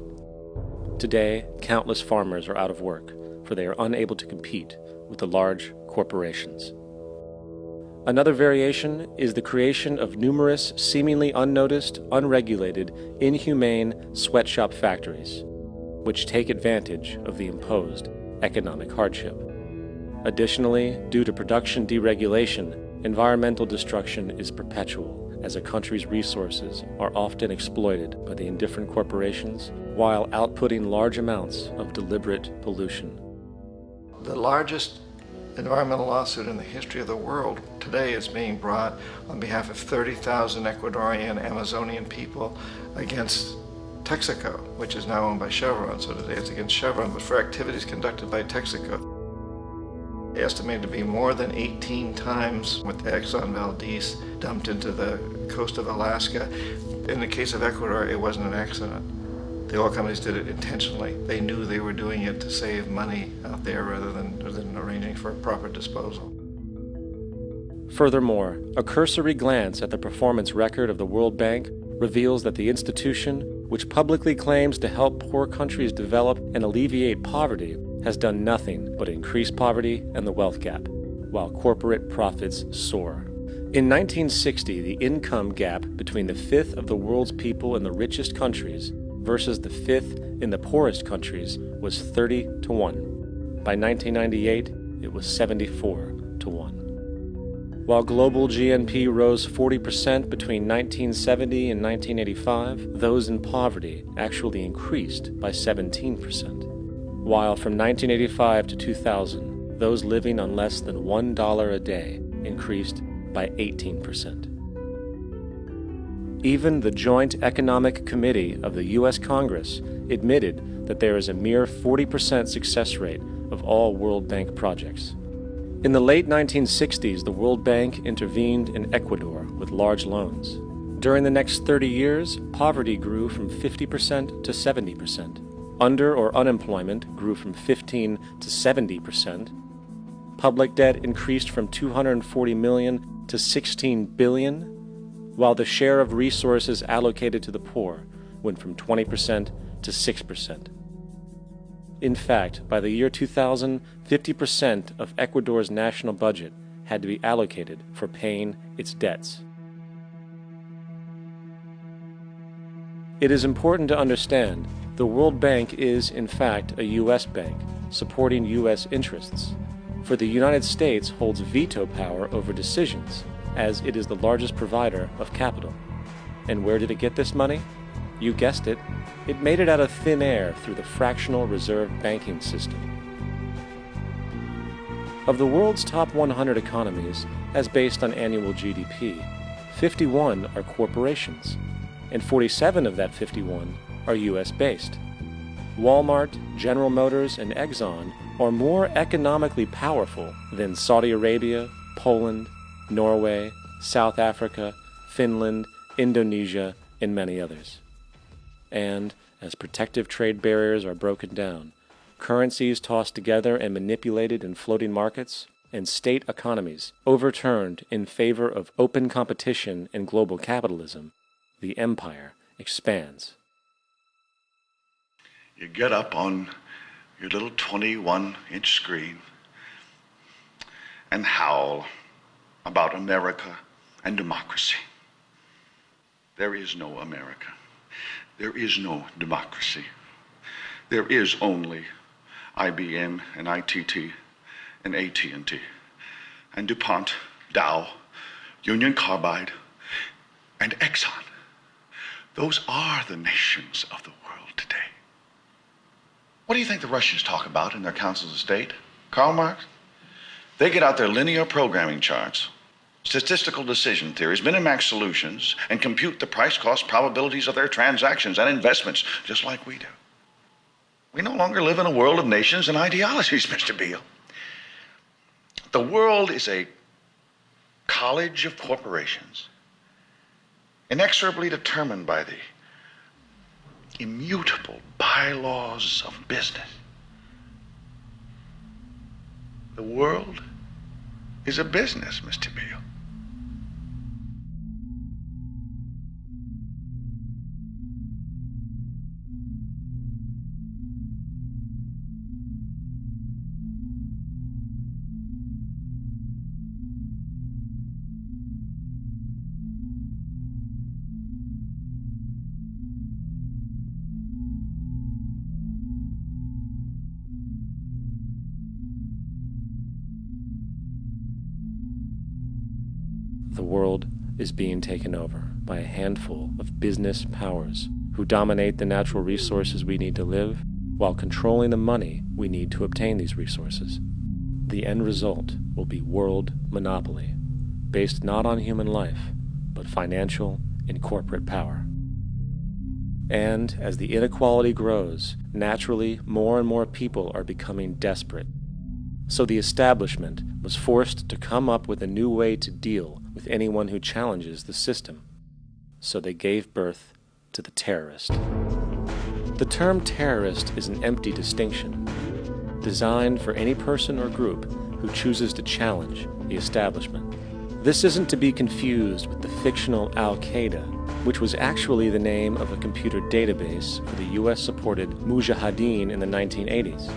[SPEAKER 6] Today, countless farmers are out of work, for they are unable to compete with the large corporations. Another variation is the creation of numerous seemingly unnoticed, unregulated, inhumane sweatshop factories, which take advantage of the imposed economic hardship. Additionally, due to production deregulation, environmental destruction is perpetual, as a country's resources are often exploited by the indifferent corporations while outputting large amounts of deliberate pollution.
[SPEAKER 8] The largest environmental lawsuit in the history of the world today is being brought on behalf of 30,000 Ecuadorian Amazonian people against Texaco, which is now owned by Chevron. So today it's against Chevron, but for activities conducted by Texaco. Estimated to be more than 18 times what the Exxon Valdez dumped into the coast of Alaska. In the case of Ecuador, it wasn't an accident. The oil companies did it intentionally. They knew they were doing it to save money out there rather than arranging for proper disposal.
[SPEAKER 6] Furthermore, a cursory glance at the performance record of the World Bank reveals that the institution, which publicly claims to help poor countries develop and alleviate poverty, has done nothing but increase poverty and the wealth gap, while corporate profits soar. In 1960, the income gap between the fifth of the world's people in the richest countries versus the fifth in the poorest countries was 30 to 1. By 1998, it was 74 to 1. While global GNP rose 40% between 1970 and 1985, those in poverty actually increased by 17%. While from 1985 to 2000, those living on less than $1 a day increased by 18%. Even the Joint Economic Committee of the U.S. Congress admitted that there is a mere 40% success rate of of all World Bank projects. In the late 1960s, the World Bank intervened in Ecuador with large loans. During the next 30 years, poverty grew from 50% to 70%. Under or unemployment grew from 15 to 70%. Public debt increased from 240 million to 16 billion, while the share of resources allocated to the poor went from 20% to 6%. In fact, by the year 2000, 50% of Ecuador's national budget had to be allocated for paying its debts. It is important to understand the World Bank is, in fact, a U.S. bank supporting U.S. interests, for the United States holds veto power over decisions, as it is the largest provider of capital. And where did it get this money? You guessed it, it made it out of thin air through the fractional reserve banking system. Of the world's top 100 economies, as based on annual GDP, 51 are corporations, and 47 of that 51 are U.S.-based. Walmart, General Motors, and Exxon are more economically powerful than Saudi Arabia, Poland, Norway, South Africa, Finland, Indonesia, and many others. And, as protective trade barriers are broken down, currencies tossed together and manipulated in floating markets, and state economies overturned in favor of open competition and global capitalism, the empire expands.
[SPEAKER 10] You get up on your little 21-inch screen and howl about America and democracy. There is no America. There is no democracy. There is only IBM and ITT and AT&T and DuPont, Dow, Union Carbide, and Exxon. Those are the nations of the world today. What do you think the Russians talk about in their councils of state? Karl Marx? They get out their linear programming charts, statistical decision theories, Minimax solutions, and compute the price-cost probabilities of their transactions and investments, just like we do. We no longer live in a world of nations and ideologies, Mr. Beale. The world is a college of corporations, inexorably determined by the immutable bylaws of business. The world is a business, Mr. Beale.
[SPEAKER 6] The world is being taken over by a handful of business powers who dominate the natural resources we need to live while controlling the money we need to obtain these resources. The end result will be world monopoly, based not on human life, but financial and corporate power. And as the inequality grows, naturally more and more people are becoming desperate. So the establishment was forced to come up with a new way to deal with anyone who challenges the system. So they gave birth to the terrorist. The term terrorist is an empty distinction, designed for any person or group who chooses to challenge the establishment. This isn't to be confused with the fictional Al-Qaeda, which was actually the name of a computer database for the US-supported Mujahideen in the 1980s.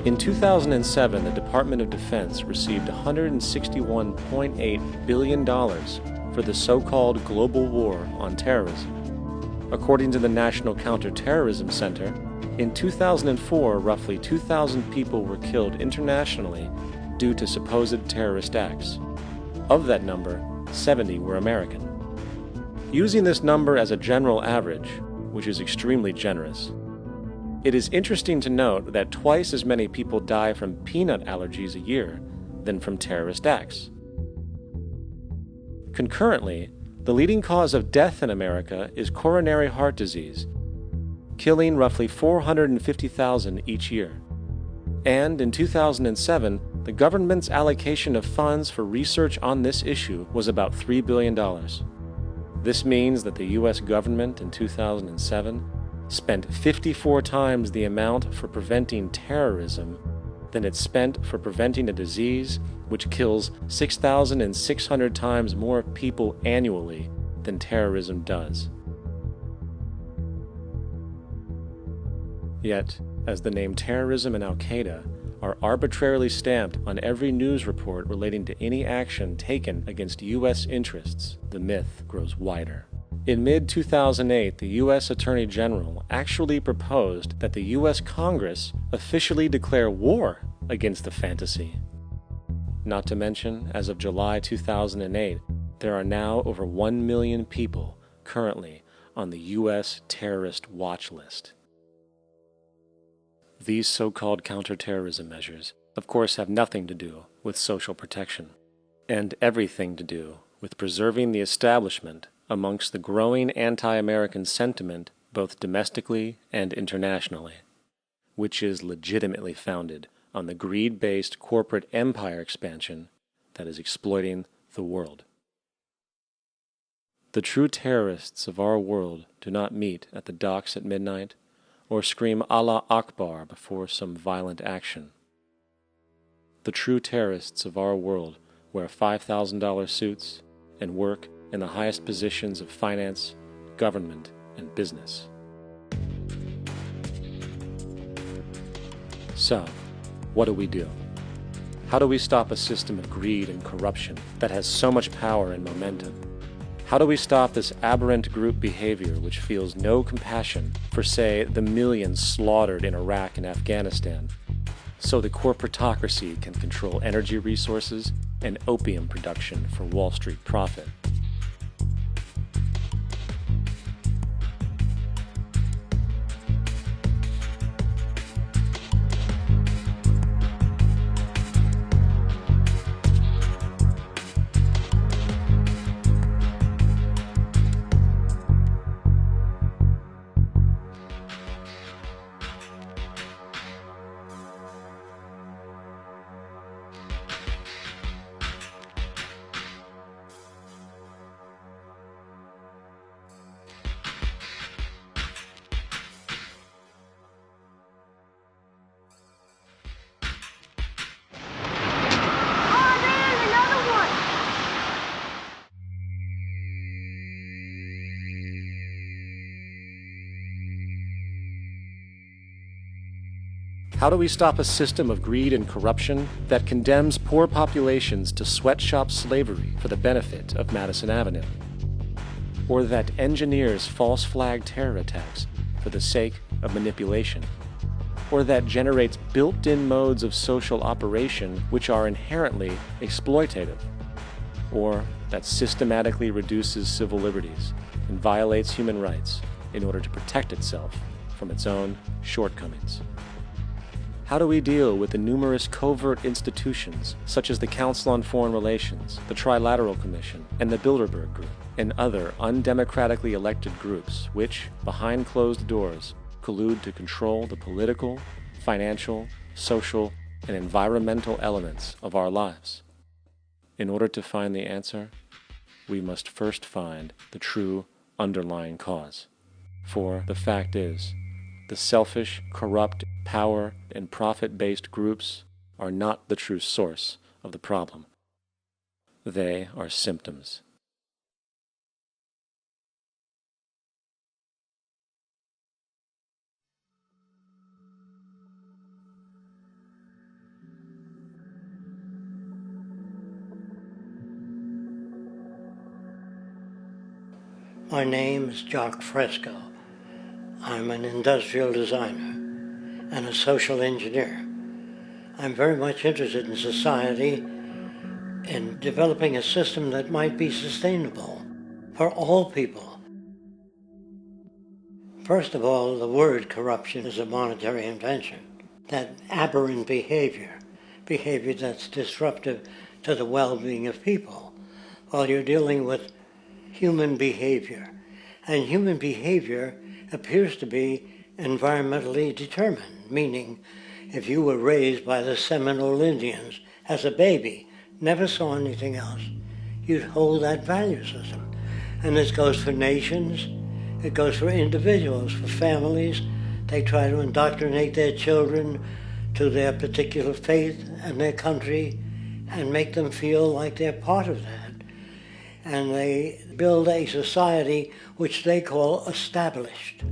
[SPEAKER 6] In 2007, the Department of Defense received $161.8 billion for the so-called global war on terrorism. According to the National Counterterrorism Center, in 2004, roughly 2,000 people were killed internationally due to supposed terrorist acts. Of that number, 70 were American. Using this number as a general average, which is extremely generous, it is interesting to note that twice as many people die from peanut allergies a year than from terrorist acts. Concurrently, the leading cause of death in America is coronary heart disease, killing roughly 450,000 each year. And in 2007, the government's allocation of funds for research on this issue was about $3 billion. This means that the U.S. government in 2007 spent 54 times the amount for preventing terrorism than it spent for preventing a disease which kills 6,600 times more people annually than terrorism does. Yet, as the name terrorism and Al-Qaeda are arbitrarily stamped on every news report relating to any action taken against U.S. interests, the myth grows wider. In mid-2008, the U.S. Attorney General actually proposed that the U.S. Congress officially declare war against the fantasy. Not to mention, as of July 2008, there are now over 1 million people currently on the U.S. terrorist watch list. These so-called counterterrorism measures, of course, have nothing to do with social protection, and everything to do with preserving the establishment amongst the growing anti-American sentiment both domestically and internationally, which is legitimately founded on the greed-based corporate empire expansion that is exploiting the world. The true terrorists of our world do not meet at the docks at midnight or scream Allah Akbar before some violent action. The true terrorists of our world wear $5,000 suits and work in the highest positions of finance, government, and business. So, what do? How do we stop a system of greed and corruption that has so much power and momentum? How do we stop this aberrant group behavior which feels no compassion for, say, the millions slaughtered in Iraq and Afghanistan, so the corporatocracy can control energy resources and opium production for Wall Street profit? How do we stop a system of greed and corruption that condemns poor populations to sweatshop slavery for the benefit of Madison Avenue? Or that engineers false flag terror attacks for the sake of manipulation? Or that generates built-in modes of social operation which are inherently exploitative? Or that systematically reduces civil liberties and violates human rights in order to protect itself from its own shortcomings? How do we deal with the numerous covert institutions, such as the Council on Foreign Relations, the Trilateral Commission, and the Bilderberg Group, and other undemocratically elected groups which, behind closed doors, collude to control the political, financial, social, and environmental elements of our lives? In order to find the answer, we must first find the true underlying cause. For the fact is, the selfish, corrupt, power, and profit-based groups are not the true source of the problem. They are symptoms.
[SPEAKER 11] My name is Jock Fresco. I'm an industrial designer and a social engineer. I'm very much interested in society and developing a system that might be sustainable for all people. First of all, the word corruption is a monetary invention. That aberrant behavior that's disruptive to the well-being of people, Well, you're dealing with human behavior. And human behavior appears to be environmentally determined, meaning if you were raised by the Seminole Indians as a baby, never saw anything else, you'd hold that value system. And this goes for nations, it goes for individuals, for families. They try to indoctrinate their children to their particular faith and their country and make them feel like they're part of that. And they build a society which they call established.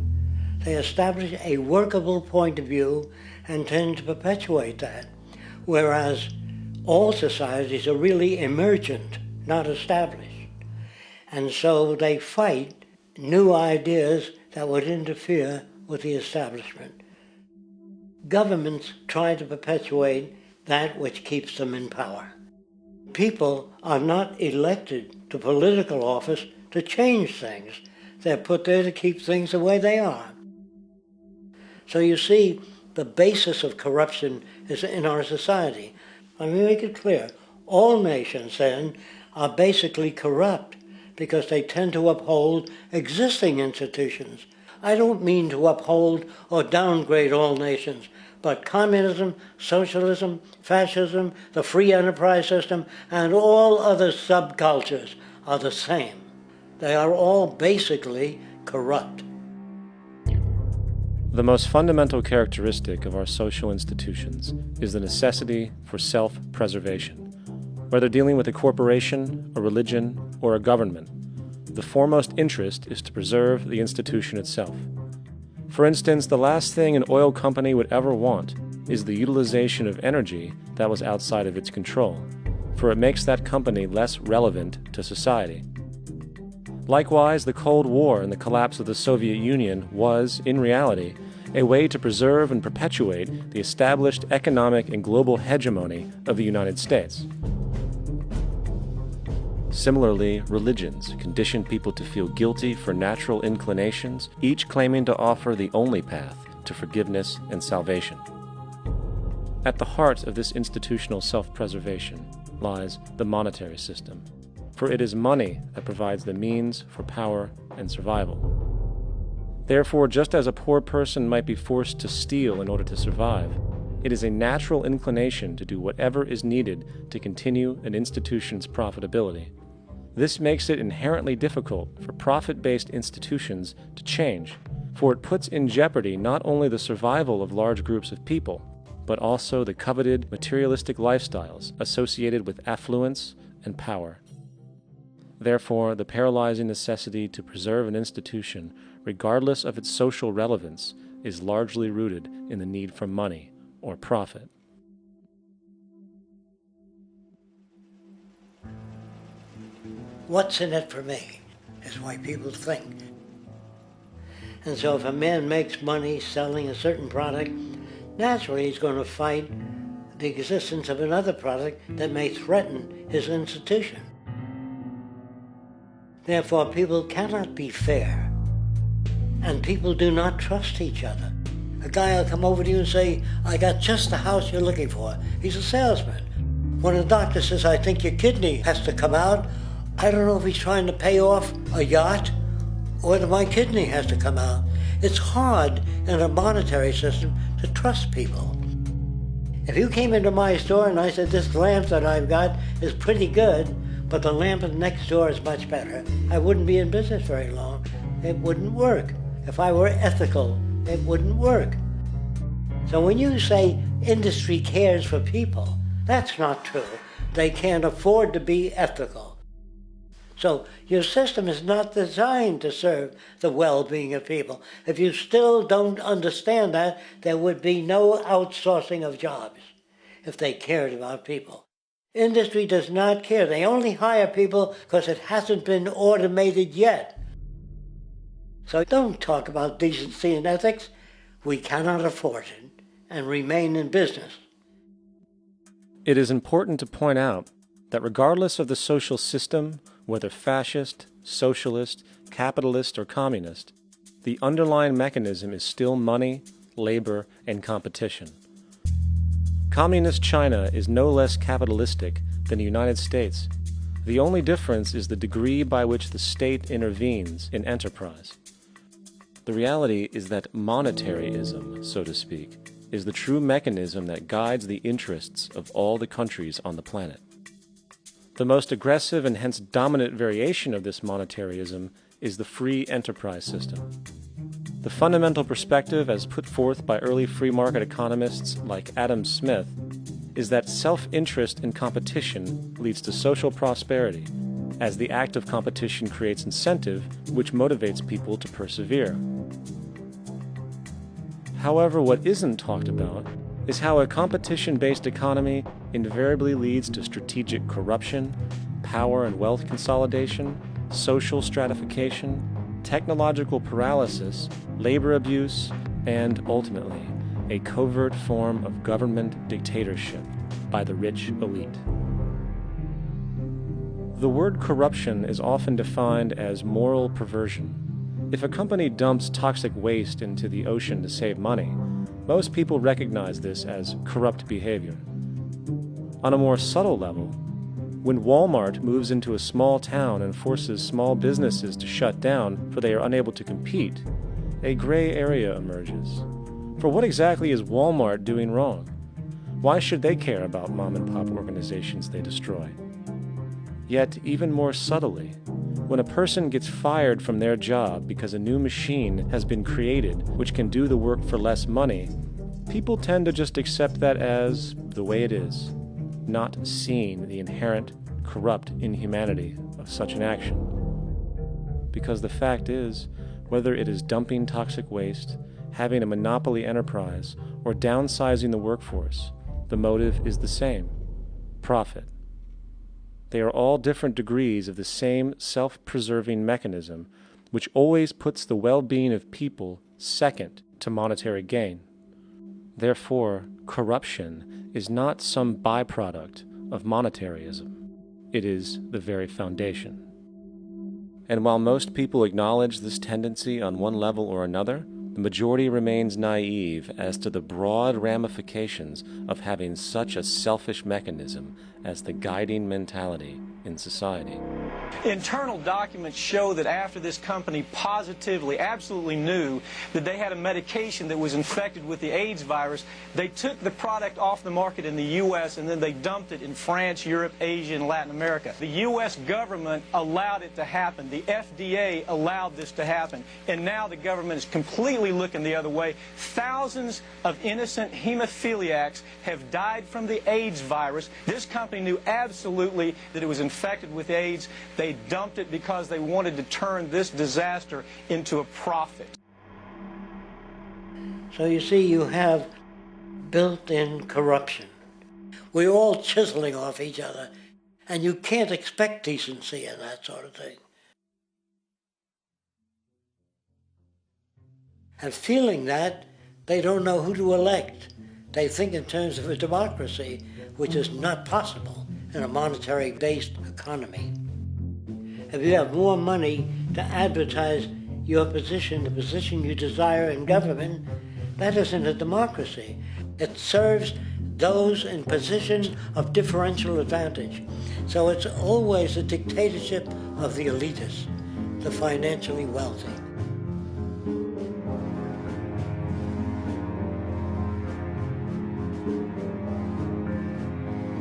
[SPEAKER 11] They establish a workable point of view and tend to perpetuate that, whereas all societies are really emergent, not established. And so they fight new ideas that would interfere with the establishment. Governments try to perpetuate that which keeps them in power. People are not elected to political office to change things. They're put there to keep things the way they are. So you see, the basis of corruption is in our society. Let me make it clear. All nations, then, are basically corrupt because they tend to uphold existing institutions. I don't mean to uphold or downgrade all nations, but communism, socialism, fascism, the free enterprise system, and all other subcultures are the same. They are all basically corrupt.
[SPEAKER 6] The most fundamental characteristic of our social institutions is the necessity for self-preservation. Whether dealing with a corporation, a religion, or a government, the foremost interest is to preserve the institution itself. For instance, the last thing an oil company would ever want is the utilization of energy that was outside of its control, for it makes that company less relevant to society. Likewise, the Cold War and the collapse of the Soviet Union was, in reality, a way to preserve and perpetuate the established economic and global hegemony of the United States. Similarly, religions condition people to feel guilty for natural inclinations, each claiming to offer the only path to forgiveness and salvation. At the heart of this institutional self-preservation lies the monetary system, for it is money that provides the means for power and survival. Therefore, just as a poor person might be forced to steal in order to survive, it is a natural inclination to do whatever is needed to continue an institution's profitability. This makes it inherently difficult for profit-based institutions to change, for it puts in jeopardy not only the survival of large groups of people, but also the coveted materialistic lifestyles associated with affluence and power. Therefore, the paralyzing necessity to preserve an institution, regardless of its social relevance, is largely rooted in the need for money or profit.
[SPEAKER 11] What's in it for me is why people think. And so if a man makes money selling a certain product, naturally he's going to fight the existence of another product that may threaten his institution. Therefore, people cannot be fair, and people do not trust each other. A guy will come over to you and say, I got just the house you're looking for. He's a salesman. When a doctor says, I think your kidney has to come out, I don't know if he's trying to pay off a yacht or whether my kidney has to come out. It's hard in a monetary system to trust people. If you came into my store and I said, this lamp that I've got is pretty good, but the lamp next door is much better, I wouldn't be in business very long. It wouldn't work. If I were ethical, it wouldn't work. So when you say industry cares for people, that's not true. They can't afford to be ethical. So your system is not designed to serve the well-being of people. If you still don't understand that, there would be no outsourcing of jobs if they cared about people. Industry does not care. They only hire people because it hasn't been automated yet. So don't talk about decency and ethics. We cannot afford it and remain in business.
[SPEAKER 6] It is important to point out that regardless of the social system, whether fascist, socialist, capitalist, or communist, the underlying mechanism is still money, labor, and competition. Communist China is no less capitalistic than the United States, The only difference is the degree by which the state intervenes in enterprise. The reality is that monetaryism, so to speak, is the true mechanism that guides the interests of all the countries on the planet. The most aggressive and hence dominant variation of this monetaryism is the free enterprise system. The fundamental perspective, as put forth by early free market economists like Adam Smith, is that self-interest in competition leads to social prosperity, as the act of competition creates incentive, which motivates people to persevere. However, what isn't talked about is how a competition-based economy invariably leads to strategic corruption, power and wealth consolidation, social stratification, technological paralysis, labor abuse, and, ultimately, a covert form of government dictatorship by the rich elite. The word corruption is often defined as moral perversion. If a company dumps toxic waste into the ocean to save money, most people recognize this as corrupt behavior. On a more subtle level, when Walmart moves into a small town and forces small businesses to shut down for they are unable to compete, a gray area emerges. For what exactly is Walmart doing wrong? Why should they care about mom-and-pop organizations they destroy? Yet, even more subtly, when a person gets fired from their job because a new machine has been created which can do the work for less money, people tend to just accept that as the way it is, not seeing the inherent corrupt inhumanity of such an action. Because the fact is, whether it is dumping toxic waste, having a monopoly enterprise, or downsizing the workforce, the motive is the same: profit. They are all different degrees of the same self-preserving mechanism, which always puts the well-being of people second to monetary gain. Therefore, corruption is not some byproduct of monetaryism. It is the very foundation. And while most people acknowledge this tendency on one level or another, the majority remains naive as to the broad ramifications of having such a selfish mechanism as the guiding mentality in society.
[SPEAKER 5] Internal documents show that after this company positively, absolutely knew that they had a medication that was infected with the AIDS virus, they took the product off the market in the U.S. and then they dumped it in France, Europe, Asia, and Latin America. The U.S. government allowed it to happen. The FDA allowed this to happen. And now the government is completely looking the other way. Thousands of innocent hemophiliacs have died from the AIDS virus. This company knew absolutely that it was infected with AIDS. They dumped it because they wanted to turn this disaster into a profit.
[SPEAKER 11] So you see, you have built-in corruption. We're all chiseling off each other, and you can't expect decency in that sort of thing. And feeling that, they don't know who to elect. They think in terms of a democracy, which is not possible in a monetary-based economy. If you have more money to advertise your position, the position you desire in government, that isn't a democracy. It serves those in positions of differential advantage. So it's always a dictatorship of the elitists, the financially wealthy.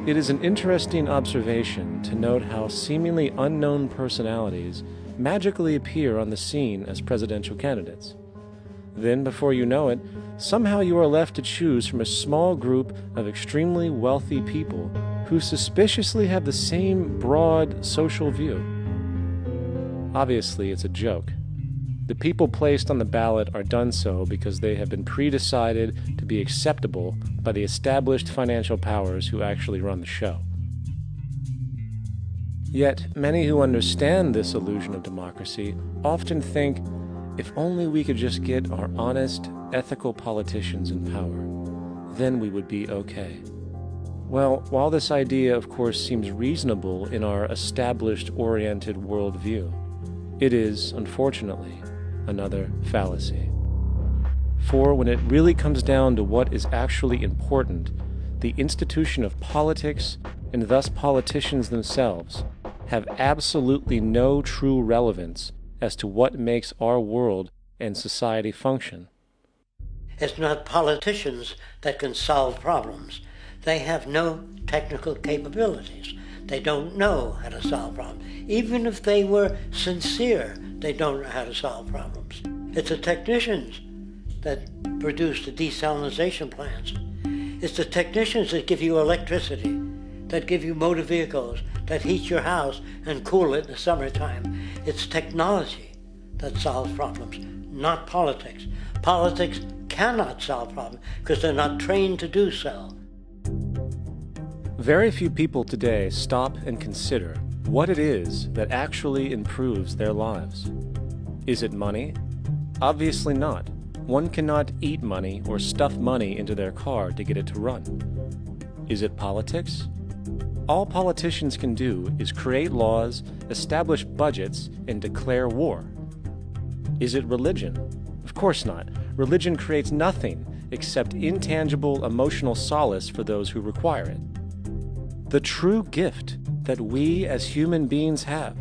[SPEAKER 6] It is an interesting observation to note how seemingly unknown personalities magically appear on the scene as presidential candidates. Then, before you know it, somehow you are left to choose from a small group of extremely wealthy people who suspiciously have the same broad social view. Obviously, it's a joke. The people placed on the ballot are done so because they have been pre-decided to be acceptable by the established financial powers who actually run the show. Yet, many who understand this illusion of democracy often think, if only we could just get our honest, ethical politicians in power, then we would be okay. Well, while this idea, of course, seems reasonable in our established-oriented worldview, it is, unfortunately, another fallacy. For when it really comes down to what is actually important, the institution of politics, and thus politicians themselves, have absolutely no true relevance as to what makes our world and society function.
[SPEAKER 11] It's not politicians that can solve problems. They have no technical capabilities. They don't know how to solve problems. Even if they were sincere, they don't know how to solve problems. It's the technicians that produce the desalination plants. It's the technicians that give you electricity, that give you motor vehicles, that heat your house and cool it in the summertime. It's technology that solves problems, not politics. Politics cannot solve problems because they're not trained to do so.
[SPEAKER 6] Very few people today stop and consider what it is that actually improves their lives. Is it money? Obviously not. One cannot eat money or stuff money into their car to get it to run. Is it politics? All politicians can do is create laws, establish budgets, and declare war. Is it religion? Of course not. Religion creates nothing except intangible emotional solace for those who require it. The true gift that we as human beings have,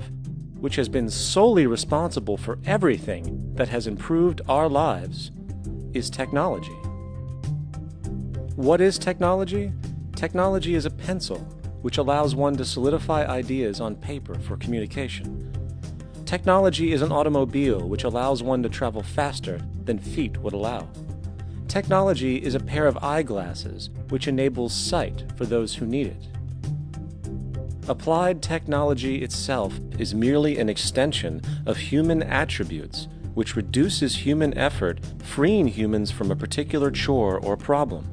[SPEAKER 6] which has been solely responsible for everything that has improved our lives, is technology. What is technology? Technology is a pencil which allows one to solidify ideas on paper for communication. Technology is an automobile which allows one to travel faster than feet would allow. Technology is a pair of eyeglasses which enables sight for those who need it. Applied technology itself is merely an extension of human attributes which reduces human effort, freeing humans from a particular chore or problem.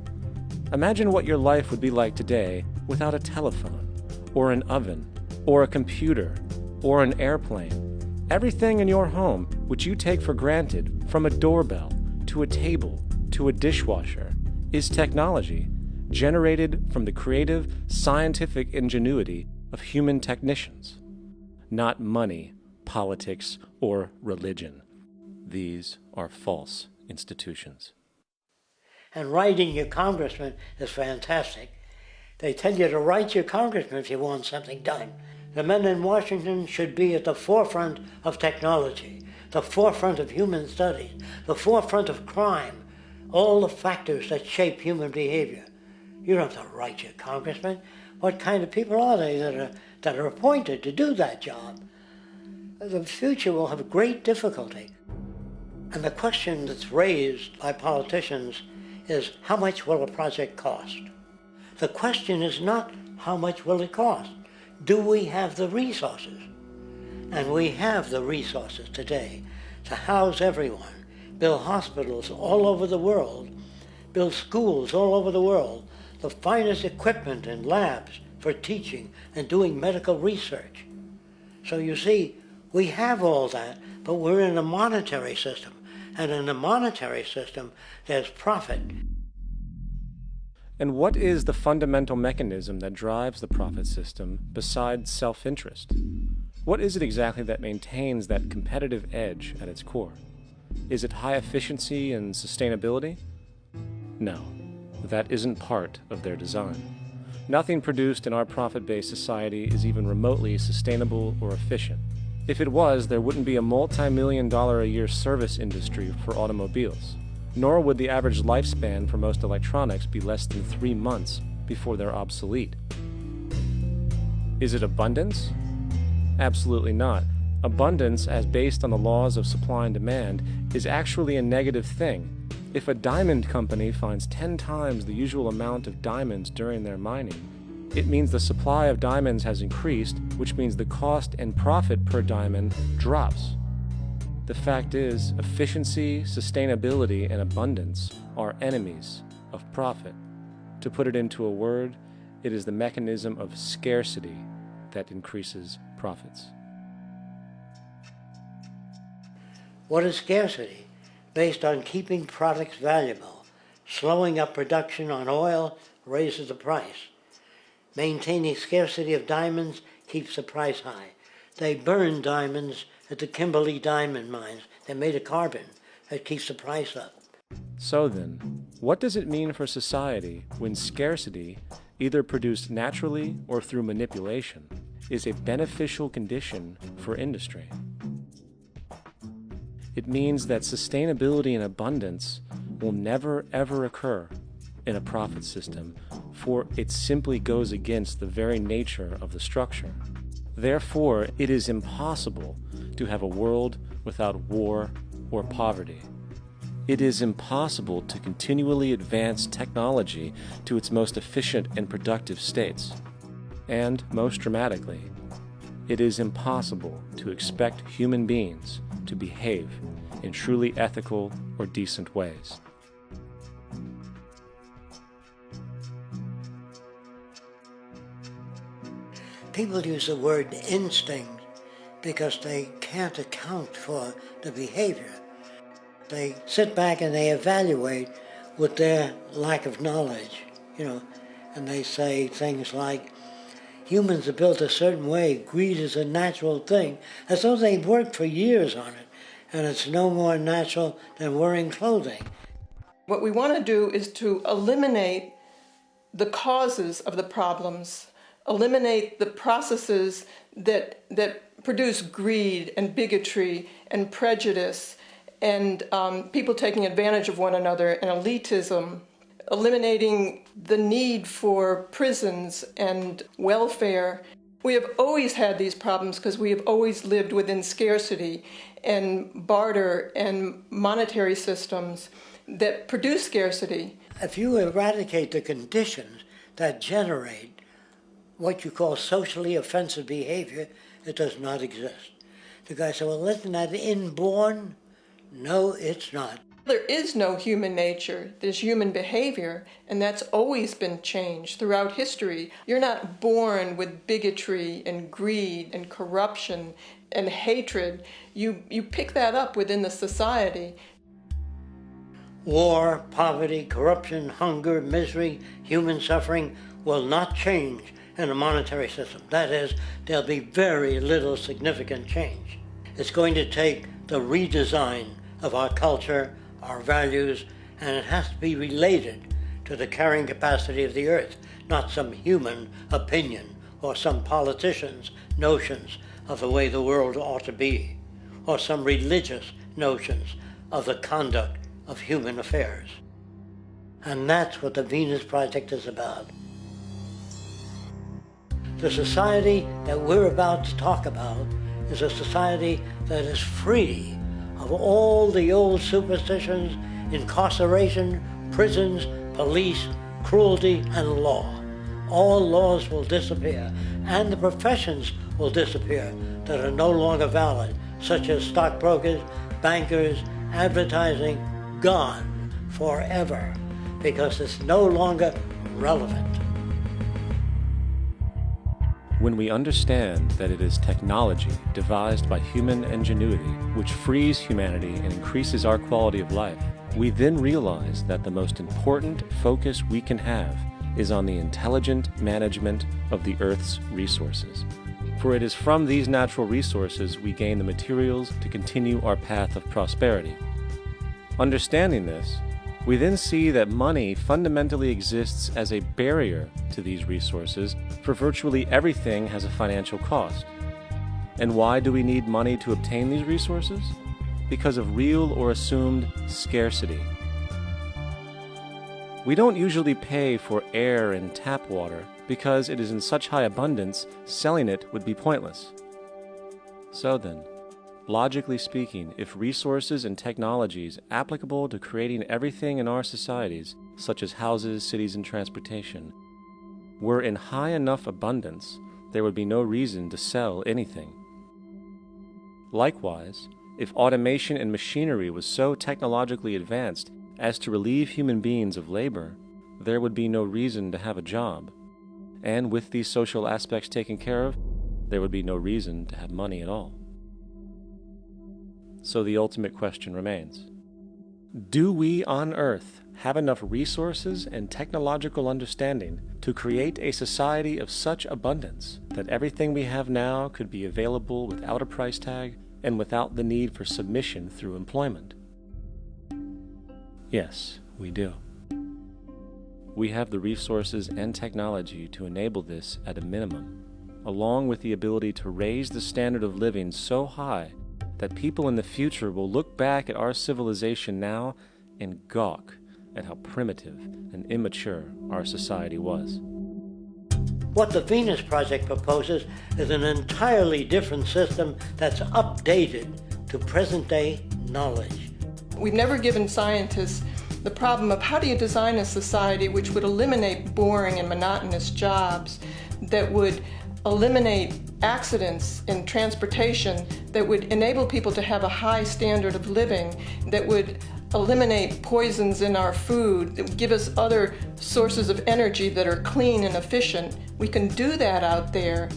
[SPEAKER 6] Imagine what your life would be like today without a telephone, or an oven, or a computer, or an airplane. Everything in your home which you take for granted, from a doorbell, to a table, to a dishwasher, is technology generated from the creative, scientific ingenuity of human technicians, not money, politics, or religion. These are false institutions.
[SPEAKER 11] And writing your congressman is fantastic. They tell you to write your congressman if you want something done. The men in Washington should be at the forefront of technology, the forefront of human studies, the forefront of crime, all the factors that shape human behavior. You don't have to write your congressman. What kind of people are they that are appointed to do that job? The future will have great difficulty. And the question that's raised by politicians is, how much will a project cost? The question is not, how much will it cost? Do we have the resources? And we have the resources today to house everyone, build hospitals all over the world, build schools all over the world, the finest equipment and labs for teaching and doing medical research. So you see, we have all that, but we're in a monetary system. And in a monetary system, there's profit.
[SPEAKER 6] And what is the fundamental mechanism that drives the profit system besides self-interest? What is it exactly that maintains that competitive edge at its core? Is it high efficiency and sustainability? No, that isn't part of their design. Nothing produced in our profit-based society is even remotely sustainable or efficient. If it was, there wouldn't be a multi-million-dollar-a-year service industry for automobiles, nor would the average lifespan for most electronics be less than 3 months before they're obsolete. Is it abundance? Absolutely not. Abundance, as based on the laws of supply and demand, is actually a negative thing. If a diamond company finds 10 times the usual amount of diamonds during their mining, it means the supply of diamonds has increased, which means the cost and profit per diamond drops. The fact is, efficiency, sustainability, and abundance are enemies of profit. To put it into a word, it is the mechanism of scarcity that increases profits.
[SPEAKER 11] What is scarcity? Based on keeping products valuable. Slowing up production on oil raises the price. Maintaining scarcity of diamonds keeps the price high. They burn diamonds at the Kimberley diamond mines. They're made of carbon. That keeps the price up.
[SPEAKER 6] So then, what does it mean for society when scarcity, either produced naturally or through manipulation, is a beneficial condition for industry. It means that sustainability and abundance will never ever occur in a profit system, for it simply goes against the very nature of the structure. Therefore, it is impossible to have a world without war or poverty. It is impossible to continually advance technology to its most efficient and productive states. And, most dramatically, it is impossible to expect human beings to behave in truly ethical or decent ways.
[SPEAKER 11] People use the word instinct because they can't account for the behavior. They sit back and they evaluate with their lack of knowledge, and they say things like, humans are built a certain way, greed is a natural thing, as though they've worked for years on it, and it's no more natural than wearing clothing.
[SPEAKER 12] What we want to do is to eliminate the causes of the problems, eliminate the processes that produce greed and bigotry and prejudice and people taking advantage of one another and elitism, eliminating the need for prisons and welfare. We have always had these problems because we have always lived within scarcity and barter and monetary systems that produce scarcity.
[SPEAKER 11] If you eradicate the conditions that generate what you call socially offensive behavior, it does not exist. The guy said, well, isn't that inborn? No, it's not.
[SPEAKER 12] There is no human nature, there's human behavior, and that's always been changed throughout history. You're not born with bigotry and greed and corruption and hatred. You pick that up within the society.
[SPEAKER 11] War, poverty, corruption, hunger, misery, human suffering will not change in a monetary system. That is, there'll be very little significant change. It's going to take the redesign of our culture, our values, and it has to be related to the carrying capacity of the earth, not some human opinion or some politician's notions of the way the world ought to be, or some religious notions of the conduct of human affairs. And that's what the Venus Project is about. The society that we're about to talk about is a society that is free of all the old superstitions, incarceration, prisons, police, cruelty, and law. All laws will disappear, and the professions will disappear that are no longer valid, such as stockbrokers, bankers, advertising, gone forever, because it's no longer relevant.
[SPEAKER 6] When we understand that it is technology devised by human ingenuity which frees humanity and increases our quality of life, we then realize that the most important focus we can have is on the intelligent management of the Earth's resources. For it is from these natural resources we gain the materials to continue our path of prosperity. Understanding this, we then see that money fundamentally exists as a barrier to these resources, for virtually everything has a financial cost. And why do we need money to obtain these resources? Because of real or assumed scarcity. We don't usually pay for air and tap water because it is in such high abundance, selling it would be pointless. So then, logically speaking, if resources and technologies applicable to creating everything in our societies, such as houses, cities, and transportation, were in high enough abundance, there would be no reason to sell anything. Likewise, if automation and machinery was so technologically advanced as to relieve human beings of labor, there would be no reason to have a job. And with these social aspects taken care of, there would be no reason to have money at all. So the ultimate question remains: do we on Earth have enough resources and technological understanding to create a society of such abundance that everything we have now could be available without a price tag and without the need for submission through employment? Yes, we do. We have the resources and technology to enable this at a minimum, along with the ability to raise the standard of living so high that people in the future will look back at our civilization now and gawk at how primitive and immature our society was.
[SPEAKER 11] What the Venus Project proposes is an entirely different system that's updated to present-day knowledge.
[SPEAKER 12] We've never given scientists the problem of how do you design a society which would eliminate boring and monotonous jobs, that would eliminate accidents in transportation, that would enable people to have a high standard of living, that would eliminate poisons in our food, that would give us other sources of energy that are clean and efficient. We can do that out there.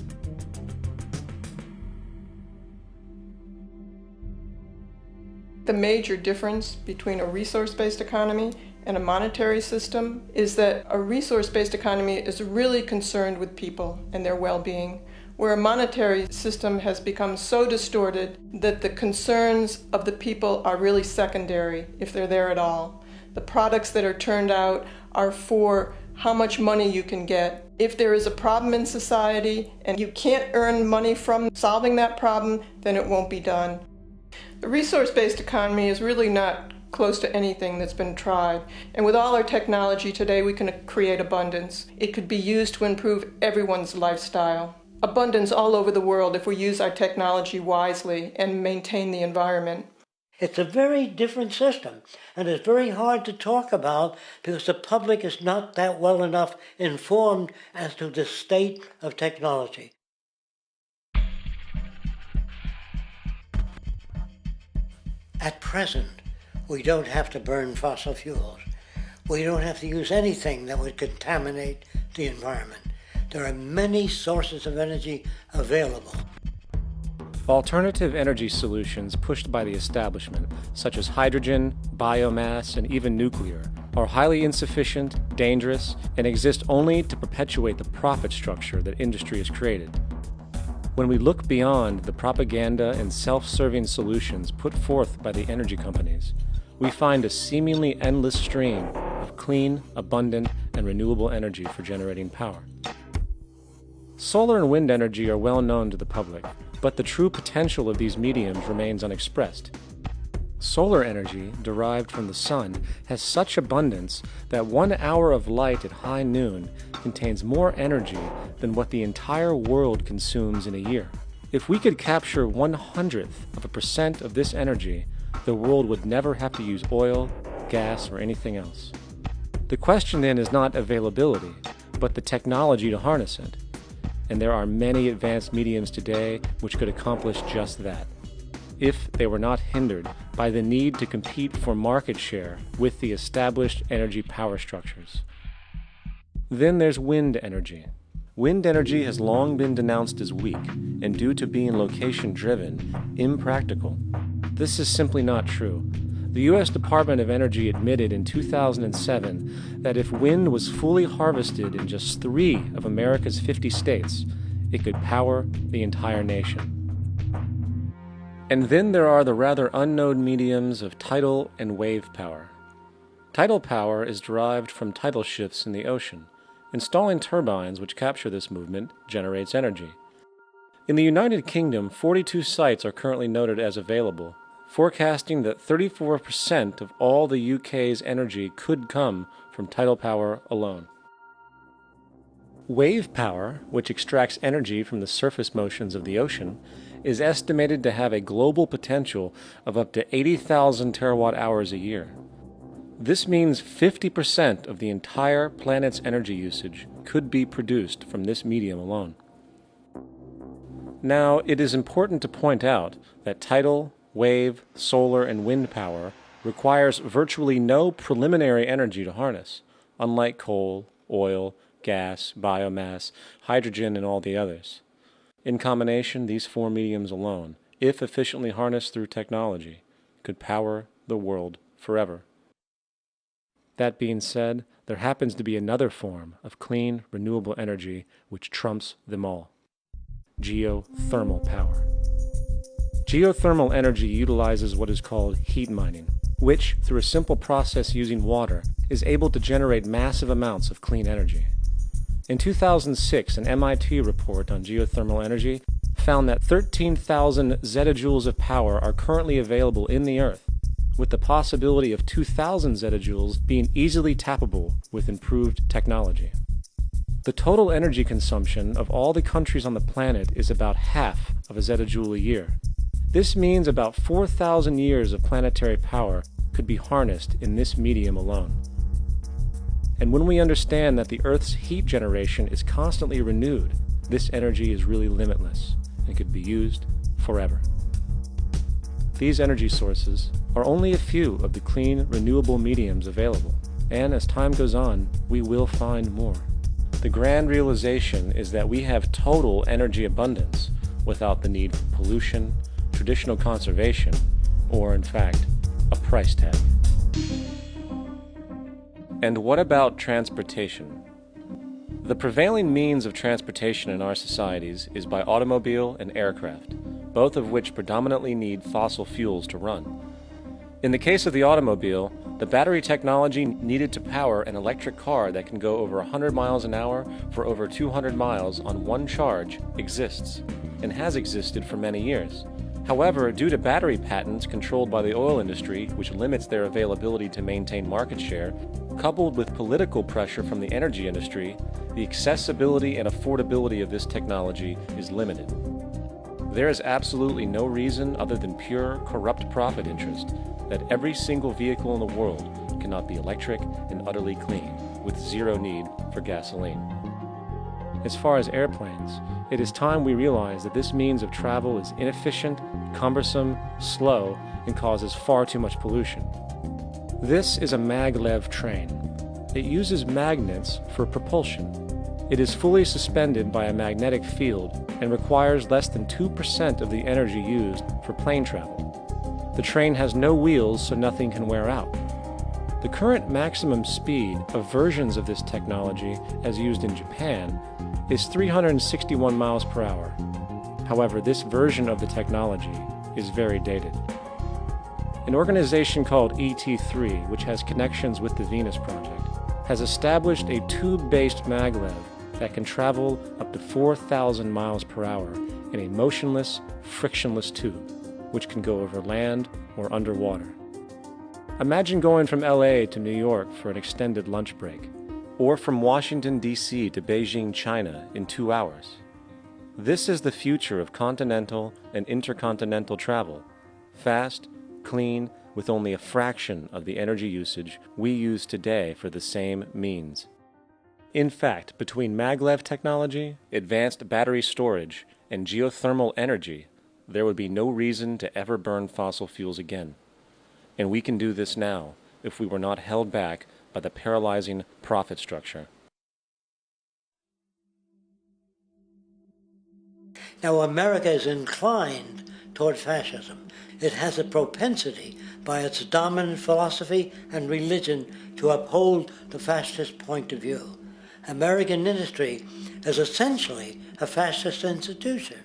[SPEAKER 12] The major difference between a resource-based economy and a monetary system is that a resource-based economy is really concerned with people and their well-being, where a monetary system has become so distorted that the concerns of the people are really secondary, if they're there at all. The products that are turned out are for how much money you can get. If there is a problem in society and you can't earn money from solving that problem, then it won't be done. The resource-based economy is really not close to anything that's been tried. And with all our technology today, we can create abundance. It could be used to improve everyone's lifestyle. Abundance all over the world if we use our technology wisely and maintain the environment.
[SPEAKER 11] It's a very different system, and it's very hard to talk about because the public is not that well enough informed as to the state of technology. At present, we don't have to burn fossil fuels. We don't have to use anything that would contaminate the environment. There are many sources of energy available.
[SPEAKER 6] Alternative energy solutions pushed by the establishment, such as hydrogen, biomass, and even nuclear, are highly insufficient, dangerous, and exist only to perpetuate the profit structure that industry has created. When we look beyond the propaganda and self-serving solutions put forth by the energy companies, we find a seemingly endless stream of clean, abundant, and renewable energy for generating power. Solar and wind energy are well known to the public, but the true potential of these mediums remains unexpressed. Solar energy, derived from the sun, has such abundance that 1 hour of light at high noon contains more energy than what the entire world consumes in a year. If we could capture 0.01% of this energy, the world would never have to use oil, gas, or anything else. The question then is not availability, but the technology to harness it. And there are many advanced mediums today which could accomplish just that, if they were not hindered by the need to compete for market share with the established energy power structures. Then there's wind energy. Wind energy has long been denounced as weak, and due to being location-driven, impractical. This is simply not true. The U.S. Department of Energy admitted in 2007 that if wind was fully harvested in just 3 of America's 50 states, it could power the entire nation. And then there are the rather unknown mediums of tidal and wave power. Tidal power is derived from tidal shifts in the ocean. Installing turbines which capture this movement generates energy. In the United Kingdom, 42 sites are currently noted as available, forecasting that 34% of all the UK's energy could come from tidal power alone. Wave power, which extracts energy from the surface motions of the ocean, is estimated to have a global potential of up to 80,000 terawatt-hours a year. This means 50% of the entire planet's energy usage could be produced from this medium alone. Now, it is important to point out that tidal, wave, solar, and wind power requires virtually no preliminary energy to harness, unlike coal, oil, gas, biomass, hydrogen, and all the others. In combination, these 4 mediums alone, if efficiently harnessed through technology, could power the world forever. That being said, there happens to be another form of clean, renewable energy which trumps them all: geothermal power. Geothermal energy utilizes what is called heat mining, which, through a simple process using water, is able to generate massive amounts of clean energy. In 2006, an MIT report on geothermal energy found that 13,000 zettajoules of power are currently available in the Earth, with the possibility of 2,000 zettajoules being easily tappable with improved technology. The total energy consumption of all the countries on the planet is about half of a zettajoule a year. This means about 4,000 years of planetary power could be harnessed in this medium alone. And when we understand that the Earth's heat generation is constantly renewed, this energy is really limitless and could be used forever. These energy sources are only a few of the clean, renewable mediums available, and as time goes on, we will find more. The grand realization is that we have total energy abundance without the need for pollution, traditional conservation, or in fact, a price tag. And what about transportation? The prevailing means of transportation in our societies is by automobile and aircraft, both of which predominantly need fossil fuels to run. In the case of the automobile, the battery technology needed to power an electric car that can go over 100 miles an hour for over 200 miles on one charge exists, and has existed for many years. However, due to battery patents controlled by the oil industry, which limits their availability to maintain market share, coupled with political pressure from the energy industry, the accessibility and affordability of this technology is limited. There is absolutely no reason other than pure, corrupt profit interest that every single vehicle in the world cannot be electric and utterly clean, with zero need for gasoline. As far as airplanes, it is time we realize that this means of travel is inefficient, cumbersome, slow, and causes far too much pollution. This is a maglev train. It uses magnets for propulsion. It is fully suspended by a magnetic field and requires less than 2% of the energy used for plane travel. The train has no wheels, so nothing can wear out. The current maximum speed of versions of this technology, as used in Japan, is 361 miles per hour. However, this version of the technology is very dated. An organization called ET3, which has connections with the Venus Project, has established a tube-based maglev that can travel up to 4,000 miles per hour in a motionless, frictionless tube, which can go over land or underwater. Imagine going from LA to New York for an extended lunch break, or from Washington, D.C. to Beijing, China in 2 hours. This is the future of continental and intercontinental travel, fast, clean, with only a fraction of the energy usage we use today for the same means. In fact, between maglev technology, advanced battery storage, and geothermal energy, there would be no reason to ever burn fossil fuels again. And we can do this now if we were not held back by the paralyzing profit structure.
[SPEAKER 11] Now, America is inclined toward fascism. It has a propensity by its dominant philosophy and religion to uphold the fascist point of view. American industry is essentially a fascist institution.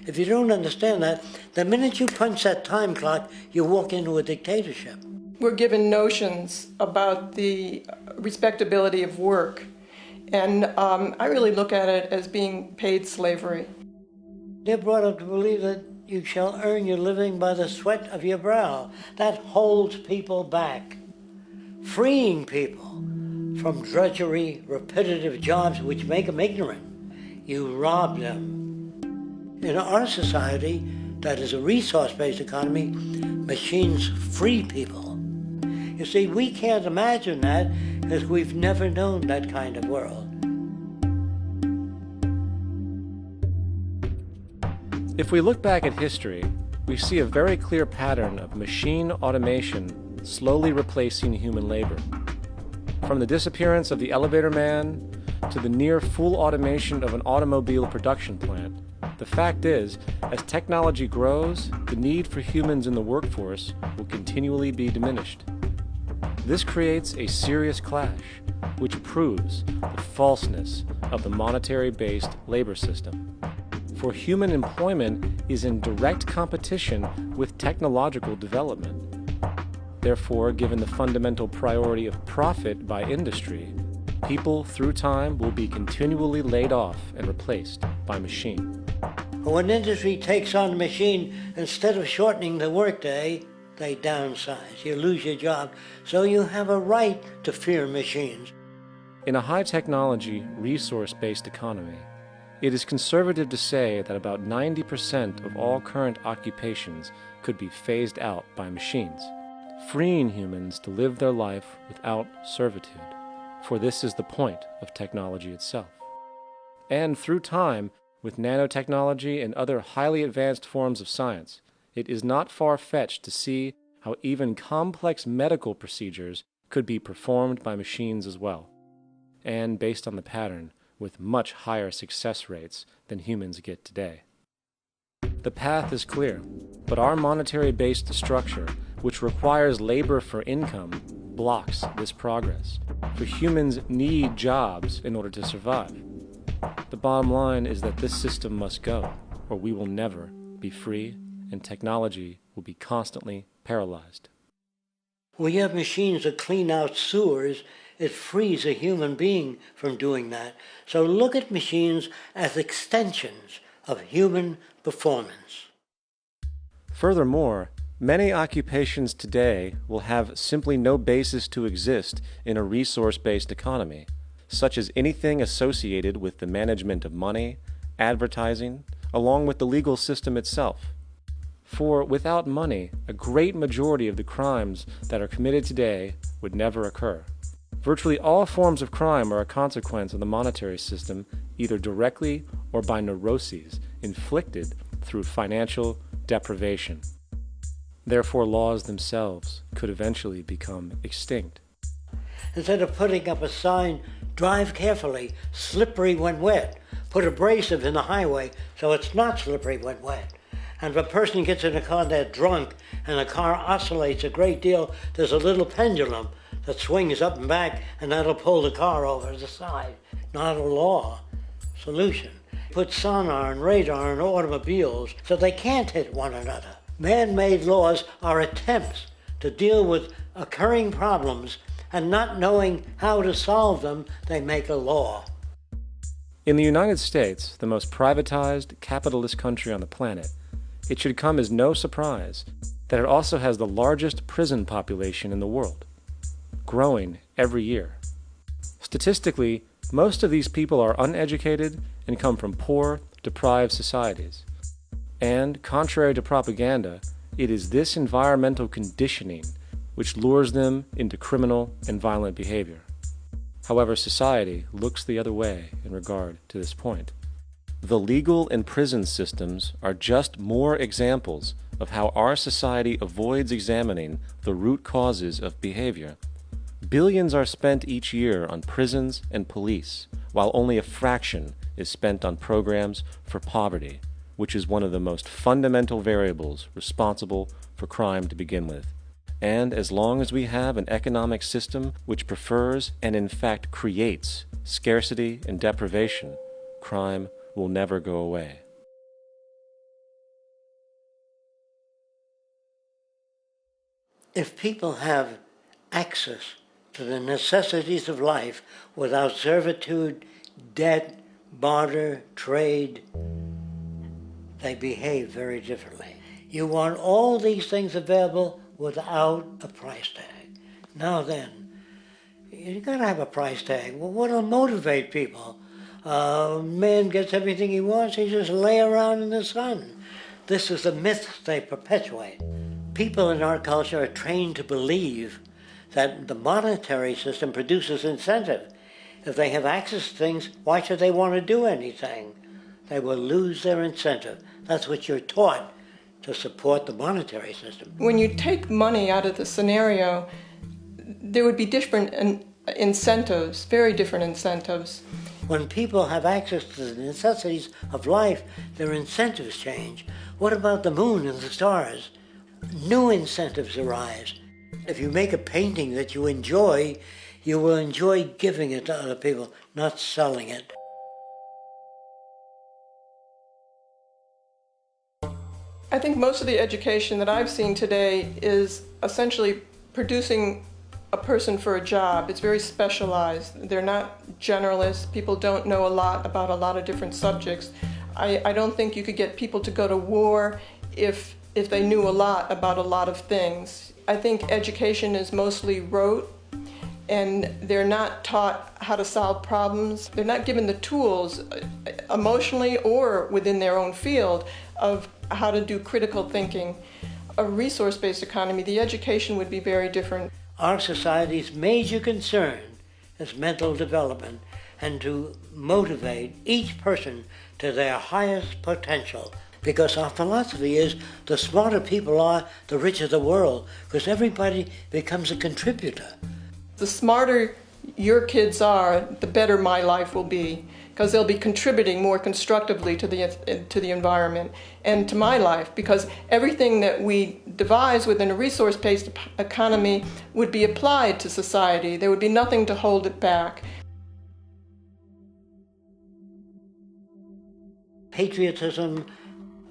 [SPEAKER 11] If you don't understand that, the minute you punch that time clock, you walk into a dictatorship.
[SPEAKER 12] We're given notions about the respectability of work, and I really look at it as being paid slavery.
[SPEAKER 11] They're brought up to believe that you shall earn your living by the sweat of your brow. That holds people back, freeing people from drudgery, repetitive jobs which make them ignorant. You rob them. In our society, that is a resource-based economy, machines free people. You see, we can't imagine that because we've never known that kind of world.
[SPEAKER 6] If we look back at history, we see a very clear pattern of machine automation slowly replacing human labor. From the disappearance of the elevator man to the near full automation of an automobile production plant, the fact is, as technology grows, the need for humans in the workforce will continually be diminished. This creates a serious clash, which proves the falseness of the monetary-based labor system. For human employment is in direct competition with technological development. Therefore, given the fundamental priority of profit by industry, People, through time, will be continually laid off and replaced by machine.
[SPEAKER 11] When industry takes on a machine, instead of shortening the workday, they downsize. You lose your job. So you have a right to fear machines.
[SPEAKER 6] In a high-technology, resource-based economy, it is conservative to say that about 90% of all current occupations could be phased out by machines, freeing humans to live their life without servitude, for this is the point of technology itself. And through time, with nanotechnology and other highly advanced forms of science, it is not far-fetched to see how even complex medical procedures could be performed by machines as well, and based on the pattern, with much higher success rates than humans get today. The path is clear, but our monetary-based structure, which requires labor for income, blocks this progress, for humans need jobs in order to survive. The bottom line is that this system must go, or we will never be free, and technology will be constantly paralyzed.
[SPEAKER 11] We have machines that clean out sewers. It frees a human being from doing that. So look at machines as extensions of human performance.
[SPEAKER 6] Furthermore, many occupations today will have simply no basis to exist in a resource-based economy, such as anything associated with the management of money, advertising, along with the legal system itself. For without money, a great majority of the crimes that are committed today would never occur. Virtually all forms of crime are a consequence of the monetary system, either directly or by neuroses inflicted through financial deprivation. Therefore, laws themselves could eventually become extinct.
[SPEAKER 11] Instead of putting up a sign, drive carefully, slippery when wet, put abrasive in the highway so it's not slippery when wet. And if a person gets in a car and they're drunk and the car oscillates a great deal, there's a little pendulum that swings up and back, and that'll pull the car over to the side. Not a law solution. Put sonar and radar in automobiles so they can't hit one another. Man-made laws are attempts to deal with occurring problems, and not knowing how to solve them, they make a law.
[SPEAKER 6] In the United States, the most privatized, capitalist country on the planet, it should come as no surprise that it also has the largest prison population in the world, growing every year. Statistically, most of these people are uneducated and come from poor, deprived societies. And, contrary to propaganda, it is this environmental conditioning which lures them into criminal and violent behavior. However, society looks the other way in regard to this point. The legal and prison systems are just more examples of how our society avoids examining the root causes of behavior. Billions are spent each year on prisons and police, while only a fraction is spent on programs for poverty, which is one of the most fundamental variables responsible for crime to begin with. And as long as we have an economic system which prefers and in fact creates scarcity and deprivation, crime will never go away.
[SPEAKER 11] If people have access to the necessities of life without servitude, debt, barter, trade, they behave very differently. You want all these things available without a price tag. Now then, you gotta have a price tag. Well, what'll motivate people? Man gets everything he wants, he just lay around in the sun. This is the myth they perpetuate. People in our culture are trained to believe that the monetary system produces incentive. If they have access to things, why should they want to do anything? They will lose their incentive. That's what you're taught to support the monetary system. When you take money out of the scenario, there would be different incentives, very different incentives. When people have access to the necessities of life, their incentives change. What about the moon and the stars? New incentives arise. If you make a painting that you will enjoy giving it to other people, not selling it. I think most of the education that I've seen today is essentially producing
[SPEAKER 12] a person for a job. It's very specialized. They're not generalists. People don't know a lot about a lot of different subjects. I don't think you could get people to go to war if they knew a lot about a lot of things. I think education is mostly rote, and they're not taught how to solve problems. They're not given the tools emotionally or within their own field of how to do critical thinking. A resource-based economy, the education would be very different.
[SPEAKER 11] Our society's major concern is mental development and to motivate each person to their highest potential. Because our philosophy is the smarter people are, the richer the world, because everybody becomes a contributor.
[SPEAKER 12] The smarter your kids are, the better my life will be, because they'll be contributing more constructively to the environment and to my life, because everything that we devise within a resource-based economy would be applied to society. There would be nothing to hold it back.
[SPEAKER 11] Patriotism,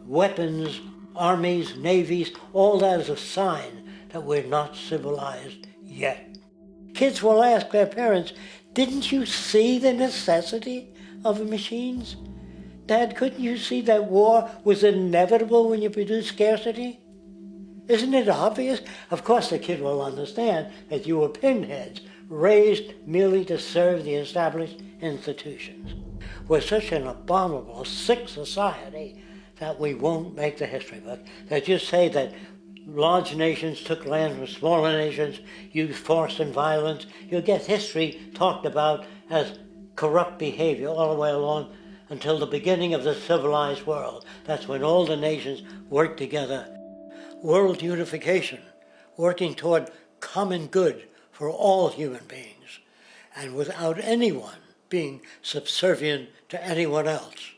[SPEAKER 11] weapons, armies, navies, all that is a sign that we're not civilized yet. Kids will ask their parents, didn't you see the necessity of the machines? Dad, couldn't you see that war was inevitable when you produce scarcity? Isn't it obvious? Of course the kid will understand that you were pinheads, raised merely to serve the established institutions. We're such an abominable, sick society that we won't make the history book. They just say that large nations took land from smaller nations, used force and violence. You'll get history talked about as corrupt behavior all the way along until the beginning of the civilized world. That's when all the nations work together. World unification, working toward common good for all human beings, and without anyone being subservient to anyone else,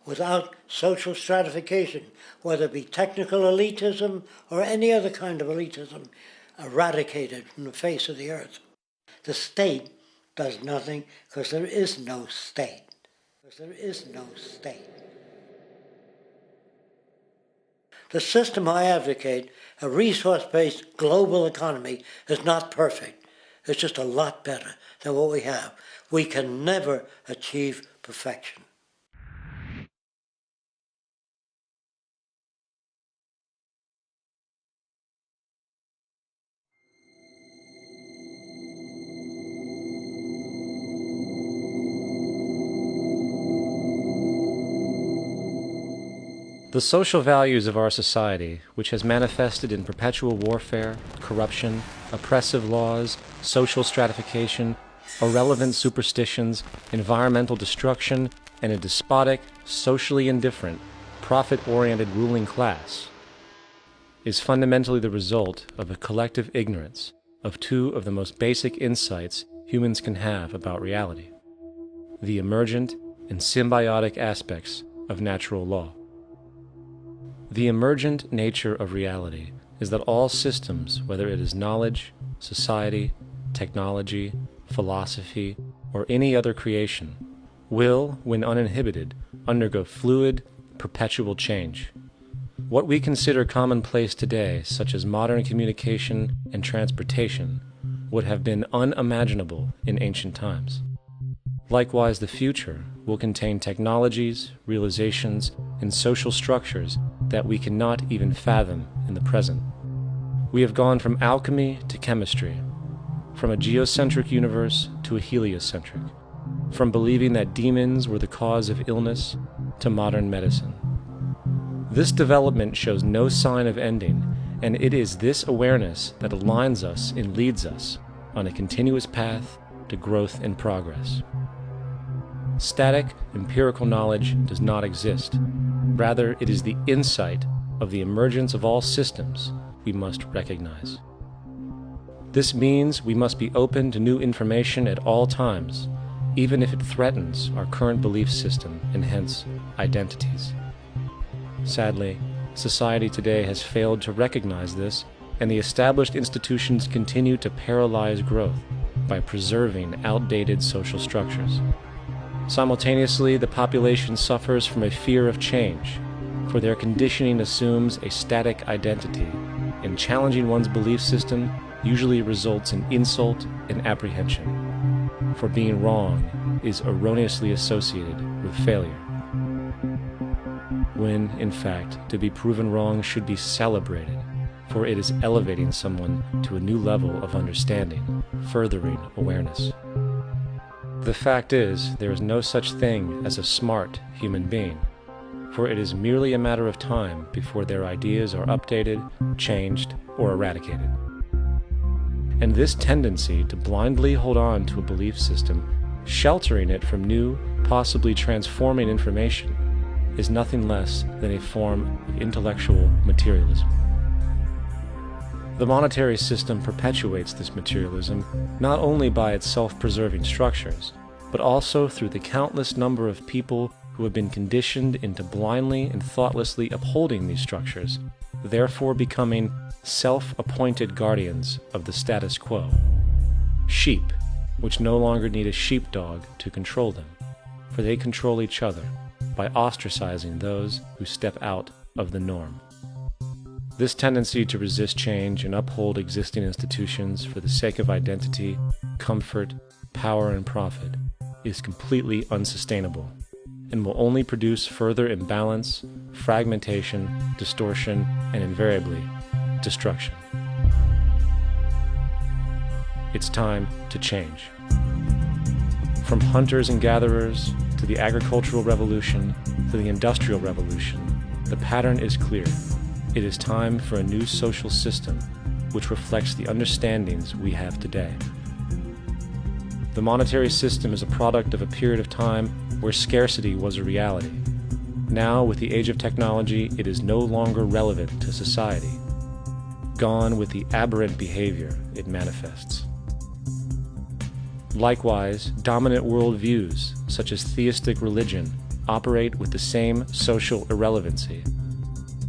[SPEAKER 11] without social stratification, whether it be technical elitism or any other kind of elitism, eradicated from the face of the earth. The state does nothing because there is no state. There is no state. The system I advocate, a resource-based global economy, is not perfect. It's just a lot better than what we have. We can never achieve perfection.
[SPEAKER 6] The social values of our society, which has manifested in perpetual warfare, corruption, oppressive laws, social stratification, irrelevant superstitions, environmental destruction, and a despotic, socially indifferent, profit-oriented ruling class, is fundamentally the result of a collective ignorance of two of the most basic insights humans can have about reality: the emergent and symbiotic aspects of natural law. The emergent nature of reality is that all systems, whether it is knowledge, society, technology, philosophy, or any other creation, will, when uninhibited, undergo fluid, perpetual change. What we consider commonplace today, such as modern communication and transportation, would have been unimaginable in ancient times. Likewise, the future will contain technologies, realizations, and social structures that we cannot even fathom in the present. We have gone from alchemy to chemistry, from a geocentric universe to a heliocentric, from believing that demons were the cause of illness to modern medicine. This development shows no sign of ending, and it is this awareness that aligns us and leads us on a continuous path to growth and progress. Static, empirical knowledge does not exist. Rather, it is the insight of the emergence of all systems we must recognize. This means we must be open to new information at all times, even if it threatens our current belief system and hence identities. Sadly, society today has failed to recognize this, and the established institutions continue to paralyze growth by preserving outdated social structures. Simultaneously, the population suffers from a fear of change, for their conditioning assumes a static identity, and challenging one's belief system usually results in insult and apprehension, for being wrong is erroneously associated with failure, when, in fact, to be proven wrong should be celebrated, for it is elevating someone to a new level of understanding, furthering awareness. The fact is, there is no such thing as a smart human being, for it is merely a matter of time before their ideas are updated, changed, or eradicated. And this tendency to blindly hold on to a belief system, sheltering it from new, possibly transforming information, is nothing less than a form of intellectual materialism. The monetary system perpetuates this materialism not only by its self-preserving structures, but also through the countless number of people who have been conditioned into blindly and thoughtlessly upholding these structures, therefore becoming self-appointed guardians of the status quo. Sheep, which no longer need a sheepdog to control them, for they control each other by ostracizing those who step out of the norm. This tendency to resist change and uphold existing institutions for the sake of identity, comfort, power, and profit is completely unsustainable and will only produce further imbalance, fragmentation, distortion, and invariably, destruction. It's time to change. From hunters and gatherers to the agricultural revolution to the industrial revolution, the pattern is clear. It is time for a new social system which reflects the understandings we have today. The monetary system is a product of a period of time where scarcity was a reality. Now, with the age of technology, it is no longer relevant to society. Gone with the aberrant behavior it manifests. Likewise, dominant worldviews, such as theistic religion, operate with the same social irrelevancy.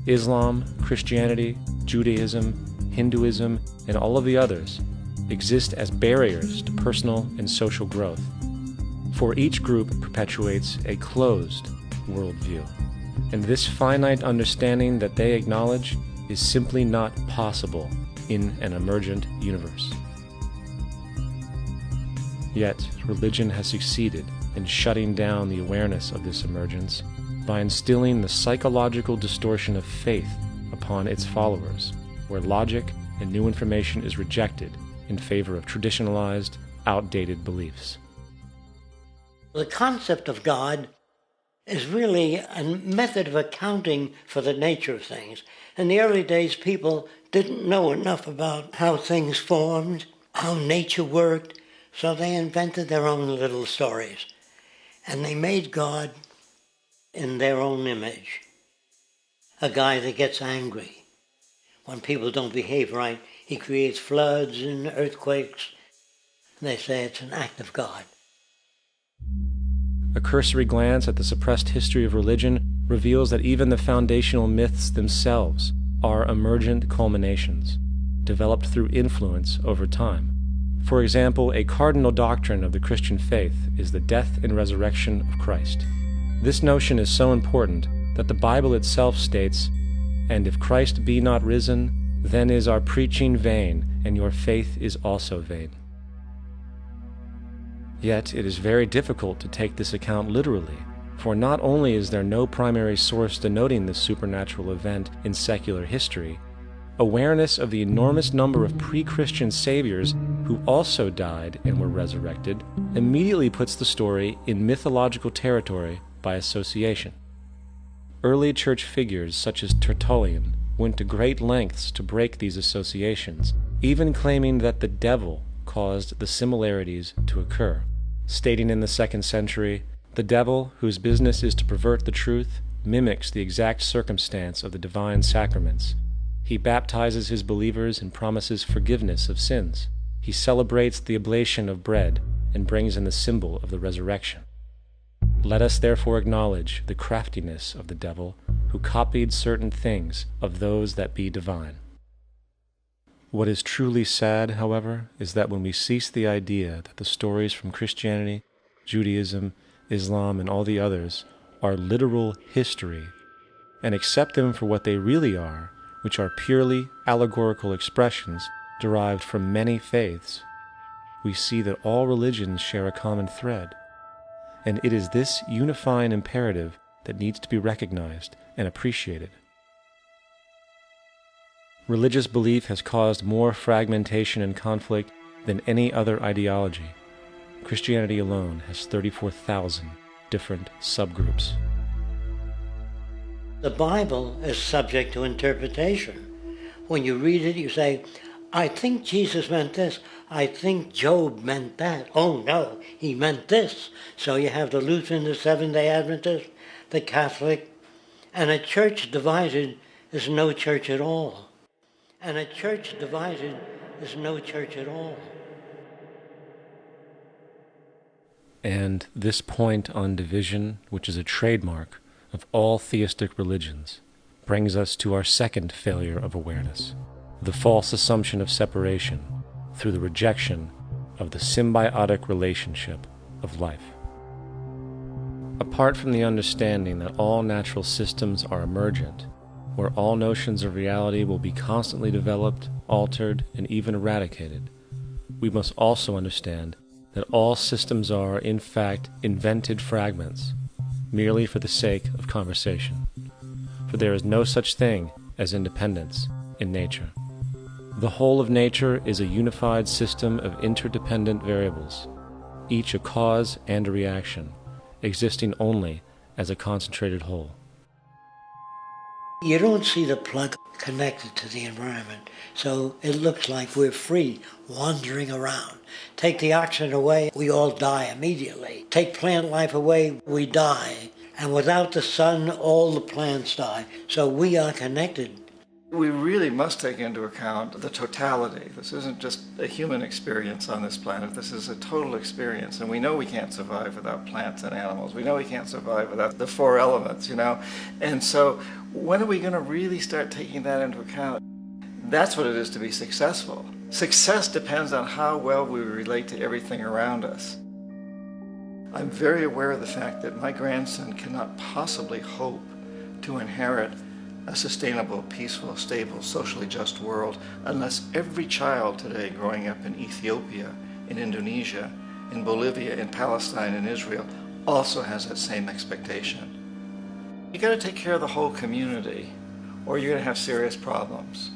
[SPEAKER 6] Islam, Christianity, Judaism, Hinduism, and all of the others exist as barriers to personal and social growth, for each group perpetuates a closed worldview, and this finite understanding that they acknowledge is simply not possible in an emergent universe. Yet, religion has succeeded in shutting down the awareness of this emergence by instilling the psychological distortion of faith upon its followers, where logic and new information is rejected in favor of traditionalized, outdated beliefs.
[SPEAKER 11] The concept of God is really a method of accounting for the nature of things. In the early days, people didn't know enough about how things formed, how nature worked, so they invented their own little stories. And they made God in their own image. A guy that gets angry. When people don't behave right, he creates floods and earthquakes. They say it's an act of God.
[SPEAKER 6] A cursory glance at the suppressed history of religion reveals that even the foundational myths themselves are emergent culminations, developed through influence over time. For example, a cardinal doctrine of the Christian faith is the death and resurrection of Christ. This notion is so important that the Bible itself states, "And if Christ be not risen, then is our preaching vain, and your faith is also vain." Yet it is very difficult to take this account literally, for not only is there no primary source denoting this supernatural event in secular history, awareness of the enormous number of pre-Christian saviors who also died and were resurrected immediately puts the story in mythological territory by association. Early church figures such as Tertullian went to great lengths to break these associations, even claiming that the devil caused the similarities to occur, stating in the 2nd century, "The devil, whose business is to pervert the truth, mimics the exact circumstance of the divine sacraments. He baptizes his believers and promises forgiveness of sins. He celebrates the oblation of bread and brings in the symbol of the resurrection. Let us therefore acknowledge the craftiness of the devil, who copied certain things of those that be divine." What is truly sad, however, is that when we cease the idea that the stories from Christianity, Judaism, Islam, and all the others are literal history, and accept them for what they really are, which are purely allegorical expressions, derived from many faiths, we see that all religions share a common thread, and it is this unifying imperative that needs to be recognized and appreciated. Religious belief has caused more fragmentation and conflict than any other ideology. Christianity alone has 34,000 different subgroups.
[SPEAKER 11] The Bible is subject to interpretation. When you read it, you say, I think Jesus meant this. I think Job meant that. Oh no, he meant this. So you have the Lutheran, the Seventh-day Adventist, the Catholic, and a church divided is no church at all. And a church divided is no church at all.
[SPEAKER 6] And this point on division, which is a trademark of all theistic religions, brings us to our second failure of awareness, the false assumption of separation through the rejection of the symbiotic relationship of life. Apart from the understanding that all natural systems are emergent, where all notions of reality will be constantly developed, altered, and even eradicated, we must also understand that all systems are, in fact, invented fragments, merely for the sake of conversation. For there is no such thing as independence in nature. The whole of nature is a unified system of interdependent variables, each a cause and a reaction, existing only as a concentrated whole.
[SPEAKER 11] You don't see the plug connected to the environment, so it looks like we're free, wandering around. Take the oxygen away, we all die immediately. Take plant life away, we die. And without the sun, all the plants die. So we are connected.
[SPEAKER 8] We really must take into account the totality. This isn't just a human experience on this planet. This is a total experience. And we know we can't survive without plants and animals. We know we can't survive without the four elements, you know. And so when are we going to really start taking that into account? That's what it is to be successful. Success depends on how well we relate to everything around us. I'm very aware of the fact that my grandson cannot possibly hope to inherit a sustainable, peaceful, stable, socially just world unless every child today growing up in Ethiopia, in Indonesia, in Bolivia, in Palestine, in Israel also has that same expectation. You got to take care of the whole community or you're going to have serious problems.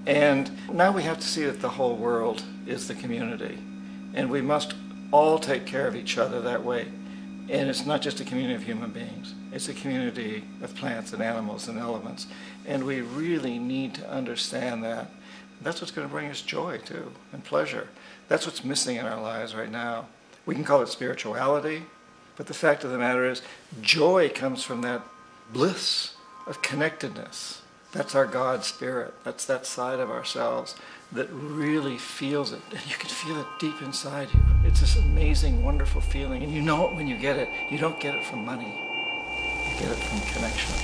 [SPEAKER 8] And now we have to see that the whole world is the community, and we must all take care of each other that way. And it's not just a community of human beings, it's a community of plants and animals and elements. And we really need to understand that. That's what's going to bring us joy too, and pleasure. That's what's missing in our lives right now. We can call it spirituality, but the fact of the matter is joy comes from that bliss of connectedness. That's our God spirit. That's that side of ourselves that really feels it. And you can feel it deep inside you. It's this amazing, wonderful feeling. And you know it when you get it. You don't get it from money. You get it from connection.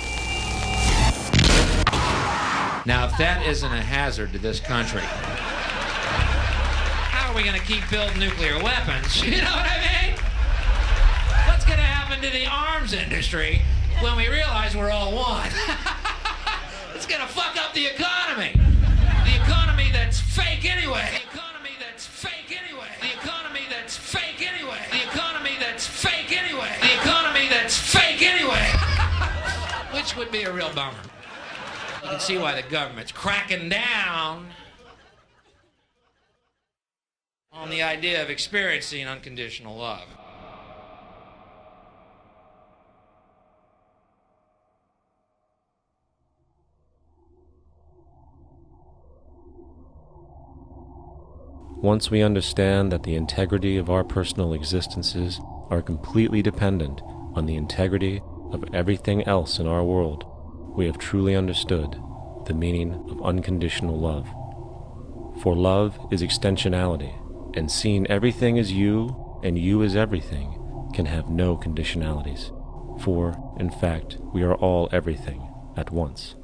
[SPEAKER 13] Now, if that isn't a hazard to this country, how are we going to keep building nuclear weapons? You know what I mean? What's going to happen to the arms industry when we realize we're all one? It's going to fuck up the economy. The economy that's fake anyway. The economy that's fake anyway. The economy that's fake anyway. The economy that's fake anyway. The economy that's fake anyway. Which would be a real bummer. You can see why the government's cracking down on the idea of experiencing unconditional love.
[SPEAKER 6] Once we understand that the integrity of our personal existences are completely dependent on the integrity of everything else in our world, we have truly understood the meaning of unconditional love. For love is extensionality, and seeing everything as you and you as everything can have no conditionalities. For, in fact, we are all everything at once.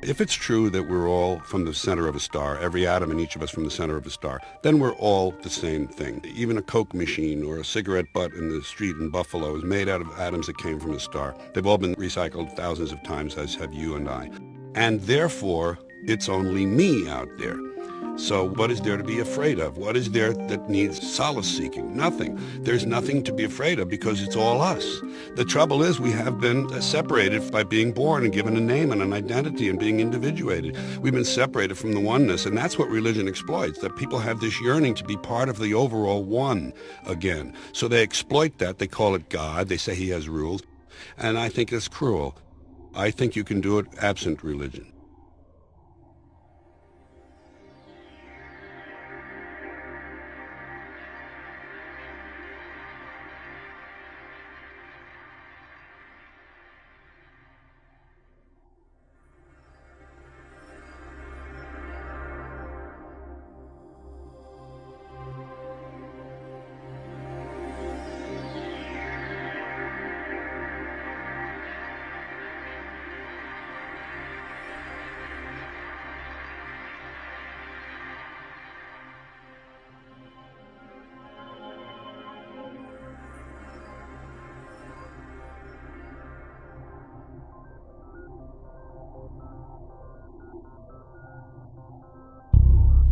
[SPEAKER 14] If it's true that we're all from the center of a star, every atom in each of us from the center of a star, then we're all the same thing. Even a Coke machine or a cigarette butt in the street in Buffalo is made out of atoms that came from a star. They've all been recycled thousands of times, as have you and I. And therefore, it's only me out there. So what is there to be afraid of? What is there that needs solace-seeking? Nothing. There's nothing to be afraid of because it's all us. The trouble is we have been separated by being born and given a name and an identity and being individuated. We've been separated from the oneness, and that's what religion exploits, that people have this yearning to be part of the overall one again. So they exploit that. They call it God. They say he has rules. And I think it's cruel. I think you can do it absent religion.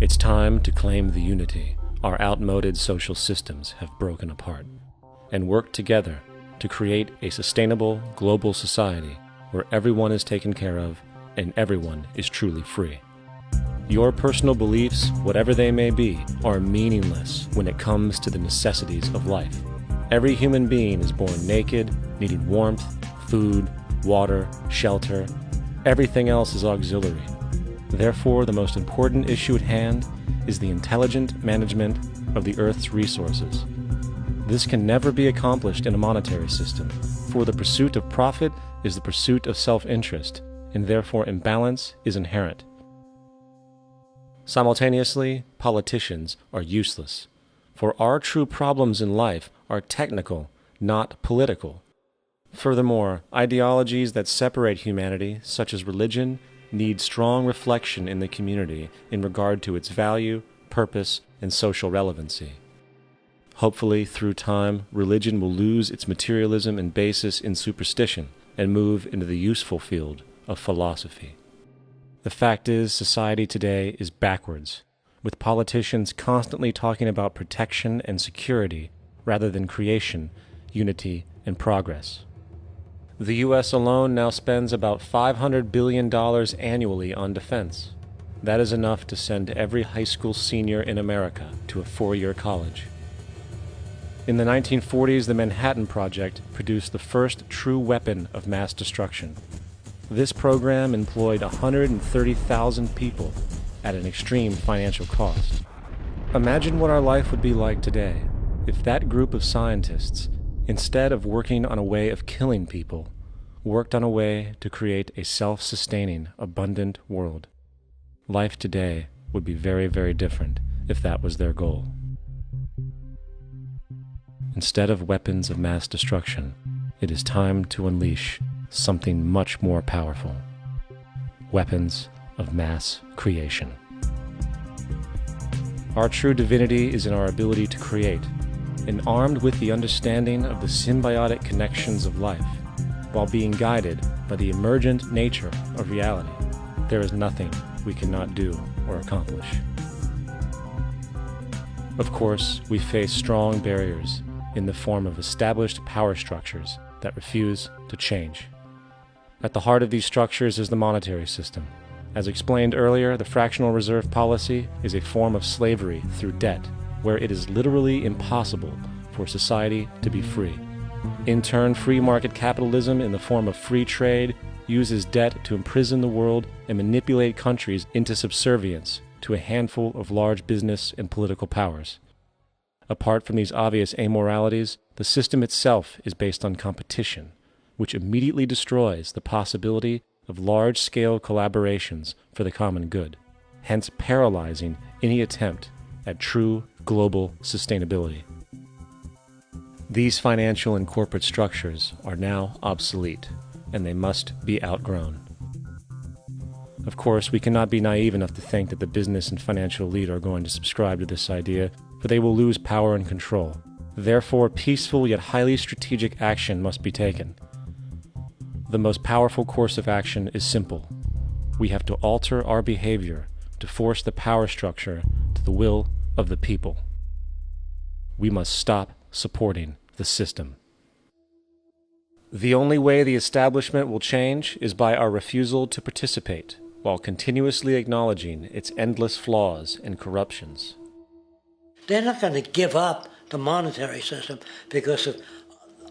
[SPEAKER 6] It's time to claim the unity our outmoded social systems have broken apart, and work together to create a sustainable global society where everyone is taken care of and everyone is truly free. Your personal beliefs, whatever they may be, are meaningless when it comes to the necessities of life. Every human being is born naked, needing warmth, food, water, shelter. Everything else is auxiliary. Therefore, the most important issue at hand is the intelligent management of the Earth's resources. This can never be accomplished in a monetary system, for the pursuit of profit is the pursuit of self-interest, and therefore imbalance is inherent. Simultaneously, politicians are useless, for our true problems in life are technical, not political. Furthermore, ideologies that separate humanity, such as religion, need strong reflection in the community in regard to its value, purpose, and social relevancy. Hopefully, through time, religion will lose its materialism and basis in superstition and move into the useful field of philosophy. The fact is, society today is backwards, with politicians constantly talking about protection and security rather than creation, unity, and progress. The U.S. alone now spends about $500 billion annually on defense. That is enough to send every high school senior in America to a four-year college. In the 1940s, the Manhattan Project produced the first true weapon of mass destruction. This program employed 130,000 people at an extreme financial cost. Imagine what our life would be like today if that group of scientists, instead of working on a way of killing people, worked on a way to create a self-sustaining, abundant world. Life today would be very, very different if that was their goal. Instead of weapons of mass destruction, it is time to unleash something much more powerful. Weapons of mass creation. Our true divinity is in our ability to create, and armed with the understanding of the symbiotic connections of life, while being guided by the emergent nature of reality, there is nothing we cannot do or accomplish. Of course, we face strong barriers in the form of established power structures that refuse to change. At the heart of these structures is the monetary system. As explained earlier, the fractional reserve policy is a form of slavery through debt, where it is literally impossible for society to be free. In turn, free market capitalism in the form of free trade uses debt to imprison the world and manipulate countries into subservience to a handful of large business and political powers. Apart from these obvious amoralities, the system itself is based on competition, which immediately destroys the possibility of large-scale collaborations for the common good, hence paralyzing any attempt at true global sustainability. These financial and corporate structures are now obsolete, and they must be outgrown. Of course, we cannot be naive enough to think that the business and financial elite are going to subscribe to this idea, for they will lose power and control. Therefore, peaceful yet highly strategic action must be taken. The most powerful course of action is simple. We have to alter our behavior to force the power structure to the will of the people. We must stop supporting the system. The only way the establishment will change is by our refusal to participate, while continuously acknowledging its endless flaws and corruptions.
[SPEAKER 11] They're not going to give up the monetary system because of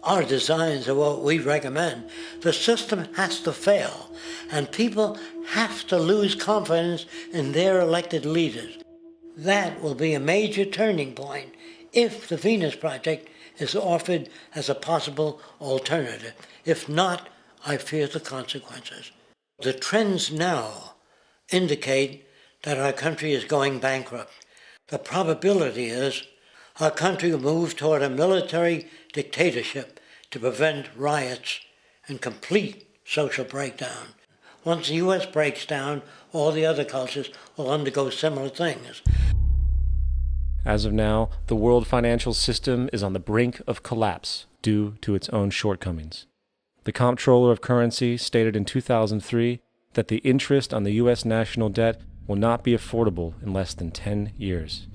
[SPEAKER 11] our designs of what we recommend. The system has to fail, and people have to lose confidence in their elected leaders. That will be a major turning point if the Venus Project is offered as a possible alternative. If not, I fear the consequences. The trends now indicate that our country is going bankrupt. The probability is our country will move toward a military dictatorship to prevent riots and complete social breakdown. Once the U.S. breaks down, all the other cultures will undergo similar things.
[SPEAKER 6] As of now, the world financial system is on the brink of collapse due to its own shortcomings. The Comptroller of Currency stated in 2003 that the interest on the U.S. national debt will not be affordable in less than 10 years.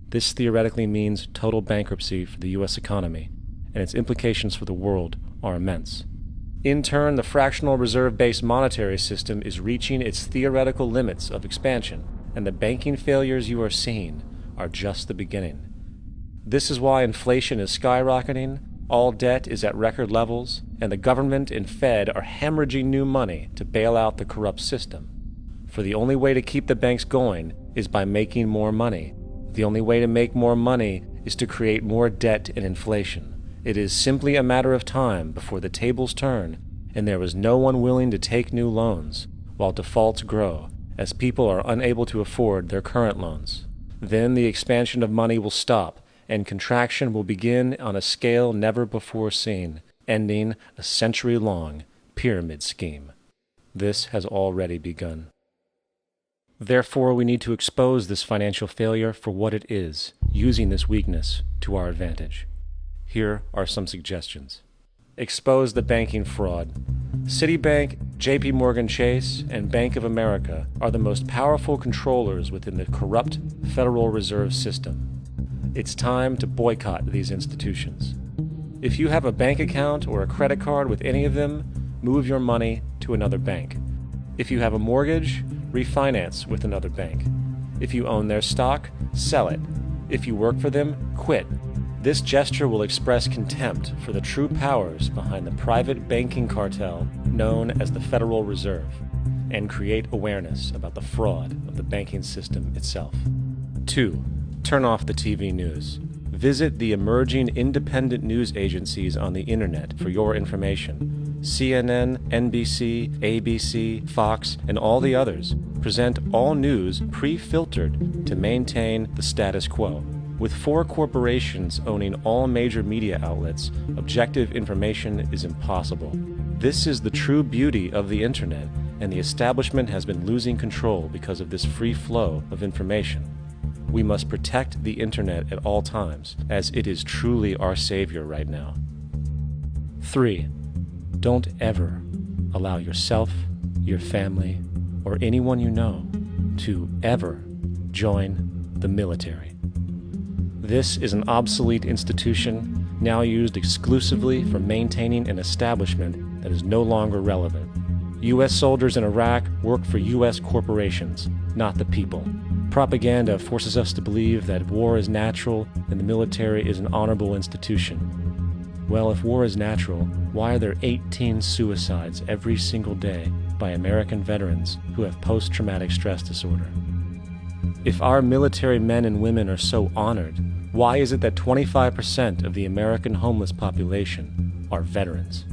[SPEAKER 6] This theoretically means total bankruptcy for the U.S. economy, and its implications for the world are immense. In turn, the fractional reserve-based monetary system is reaching its theoretical limits of expansion, and the banking failures you are seeing are just the beginning. This is why inflation is skyrocketing, all debt is at record levels, and the government and Fed are hemorrhaging new money to bail out the corrupt system. For the only way to keep the banks going is by making more money. The only way to make more money is to create more debt and inflation. It is simply a matter of time before the tables turn, and there is no one willing to take new loans, while defaults grow, as people are unable to afford their current loans. Then the expansion of money will stop, and contraction will begin on a scale never before seen, ending a century-long pyramid scheme. This has already begun. Therefore, we need to expose this financial failure for what it is, using this weakness to our advantage. Here are some suggestions. Expose the banking fraud. Citibank, JP Morgan Chase, and Bank of America are the most powerful controllers within the corrupt Federal Reserve System. It's time to boycott these institutions. If you have a bank account or a credit card with any of them, move your money to another bank. If you have a mortgage, refinance with another bank. If you own their stock, sell it. If you work for them, quit. This gesture will express contempt for the true powers behind the private banking cartel known as the Federal Reserve, and create awareness about the fraud of the banking system itself. 2. Turn off the TV news. Visit the emerging independent news agencies on the internet for your information. CNN, NBC, ABC, Fox, and all the others present all news pre-filtered to maintain the status quo. With 4 corporations owning all major media outlets, objective information is impossible. This is the true beauty of the internet, and the establishment has been losing control because of this free flow of information. We must protect the internet at all times, as it is truly our savior right now. 3. Don't ever allow yourself, your family, or anyone you know to ever join the military. This is an obsolete institution now used exclusively for maintaining an establishment that is no longer relevant. U.S. soldiers in Iraq work for U.S. corporations, not the people. Propaganda forces us to believe that war is natural and the military is an honorable institution. Well, if war is natural, why are there 18 suicides every single day by American veterans who have post-traumatic stress disorder? If our military men and women are so honored, why is it that 25% of the American homeless population are veterans?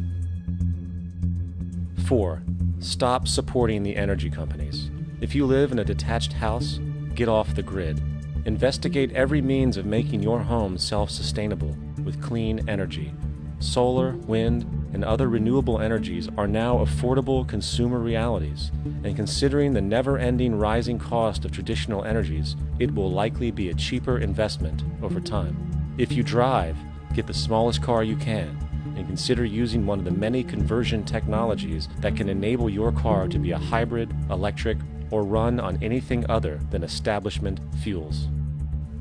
[SPEAKER 6] 4. Stop supporting the energy companies. If you live in a detached house, get off the grid. Investigate every means of making your home self-sustainable with clean energy. Solar, wind, and other renewable energies are now affordable consumer realities, and considering the never-ending rising cost of traditional energies, it will likely be a cheaper investment over time. If you drive, get the smallest car you can, and consider using one of the many conversion technologies that can enable your car to be a hybrid, electric, or run on anything other than establishment fuels.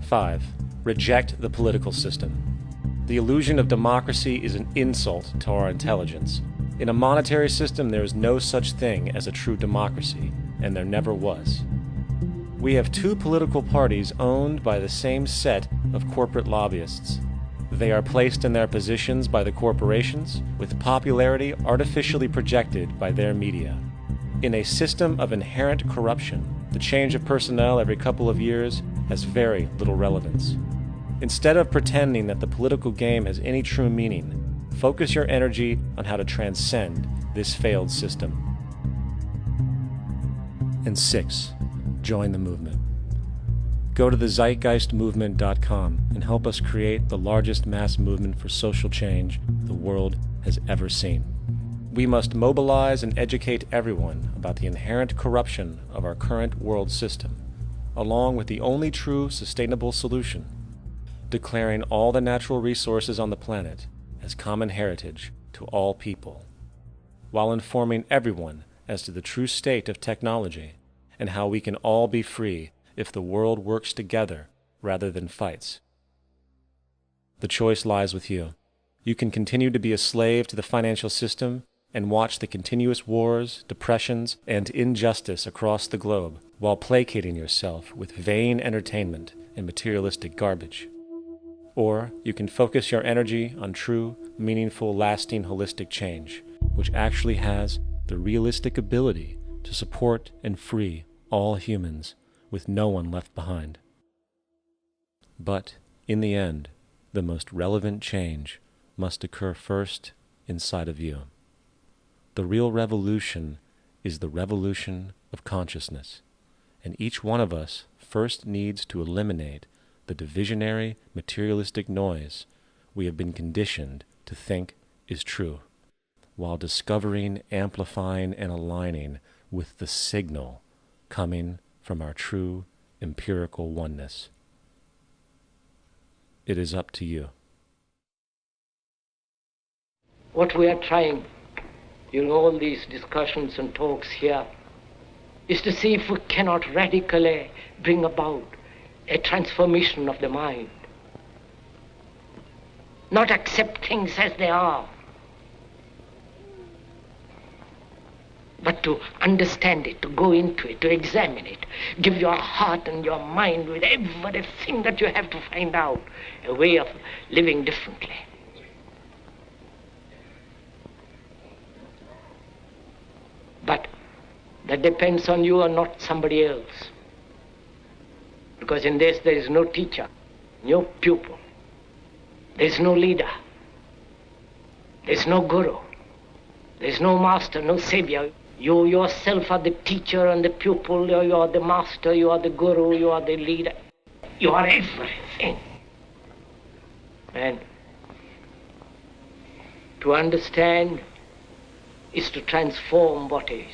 [SPEAKER 6] 5. Reject the political system. The illusion of democracy is an insult to our intelligence. In a monetary system, there is no such thing as a true democracy, and there never was. We have two political parties owned by the same set of corporate lobbyists. They are placed in their positions by the corporations, with popularity artificially projected by their media. In a system of inherent corruption, the change of personnel every couple of years has very little relevance. Instead of pretending that the political game has any true meaning, focus your energy on how to transcend this failed system. And 6. Join the movement. Go to the Zeitgeistmovement.com and help us create the largest mass movement for social change the world has ever seen. We must mobilize and educate everyone about the inherent corruption of our current world system, along with the only true sustainable solution, declaring all the natural resources on the planet as common heritage to all people, while informing everyone as to the true state of technology and how we can all be free if the world works together rather than fights. The choice lies with you. You can continue to be a slave to the financial system and watch the continuous wars, depressions, and injustice across the globe while placating yourself with vain entertainment and materialistic garbage. Or you can focus your energy on true, meaningful, lasting, holistic change, which actually has the realistic ability to support and free all humans with no one left behind. But, in the end, the most relevant change must occur first inside of you. The real revolution is the revolution of consciousness, and each one of us first needs to eliminate the divisionary, materialistic noise we have been conditioned to think is true, while discovering, amplifying, and aligning with the signal coming from our true empirical oneness. It is up to you.
[SPEAKER 15] What we are trying in all these discussions and talks here is to see if we cannot radically bring about a transformation of the mind. Not accept things as they are, but to understand it, to go into it, to examine it, give your heart and your mind with everything that you have to find out a way of living differently. But that depends on you and not somebody else. Because in this there is no teacher, no pupil, there is no leader, there is no guru, there is no master, no savior. You yourself are the teacher and the pupil, you are the master, you are the guru, you are the leader. You are everything. And to understand is to transform what is.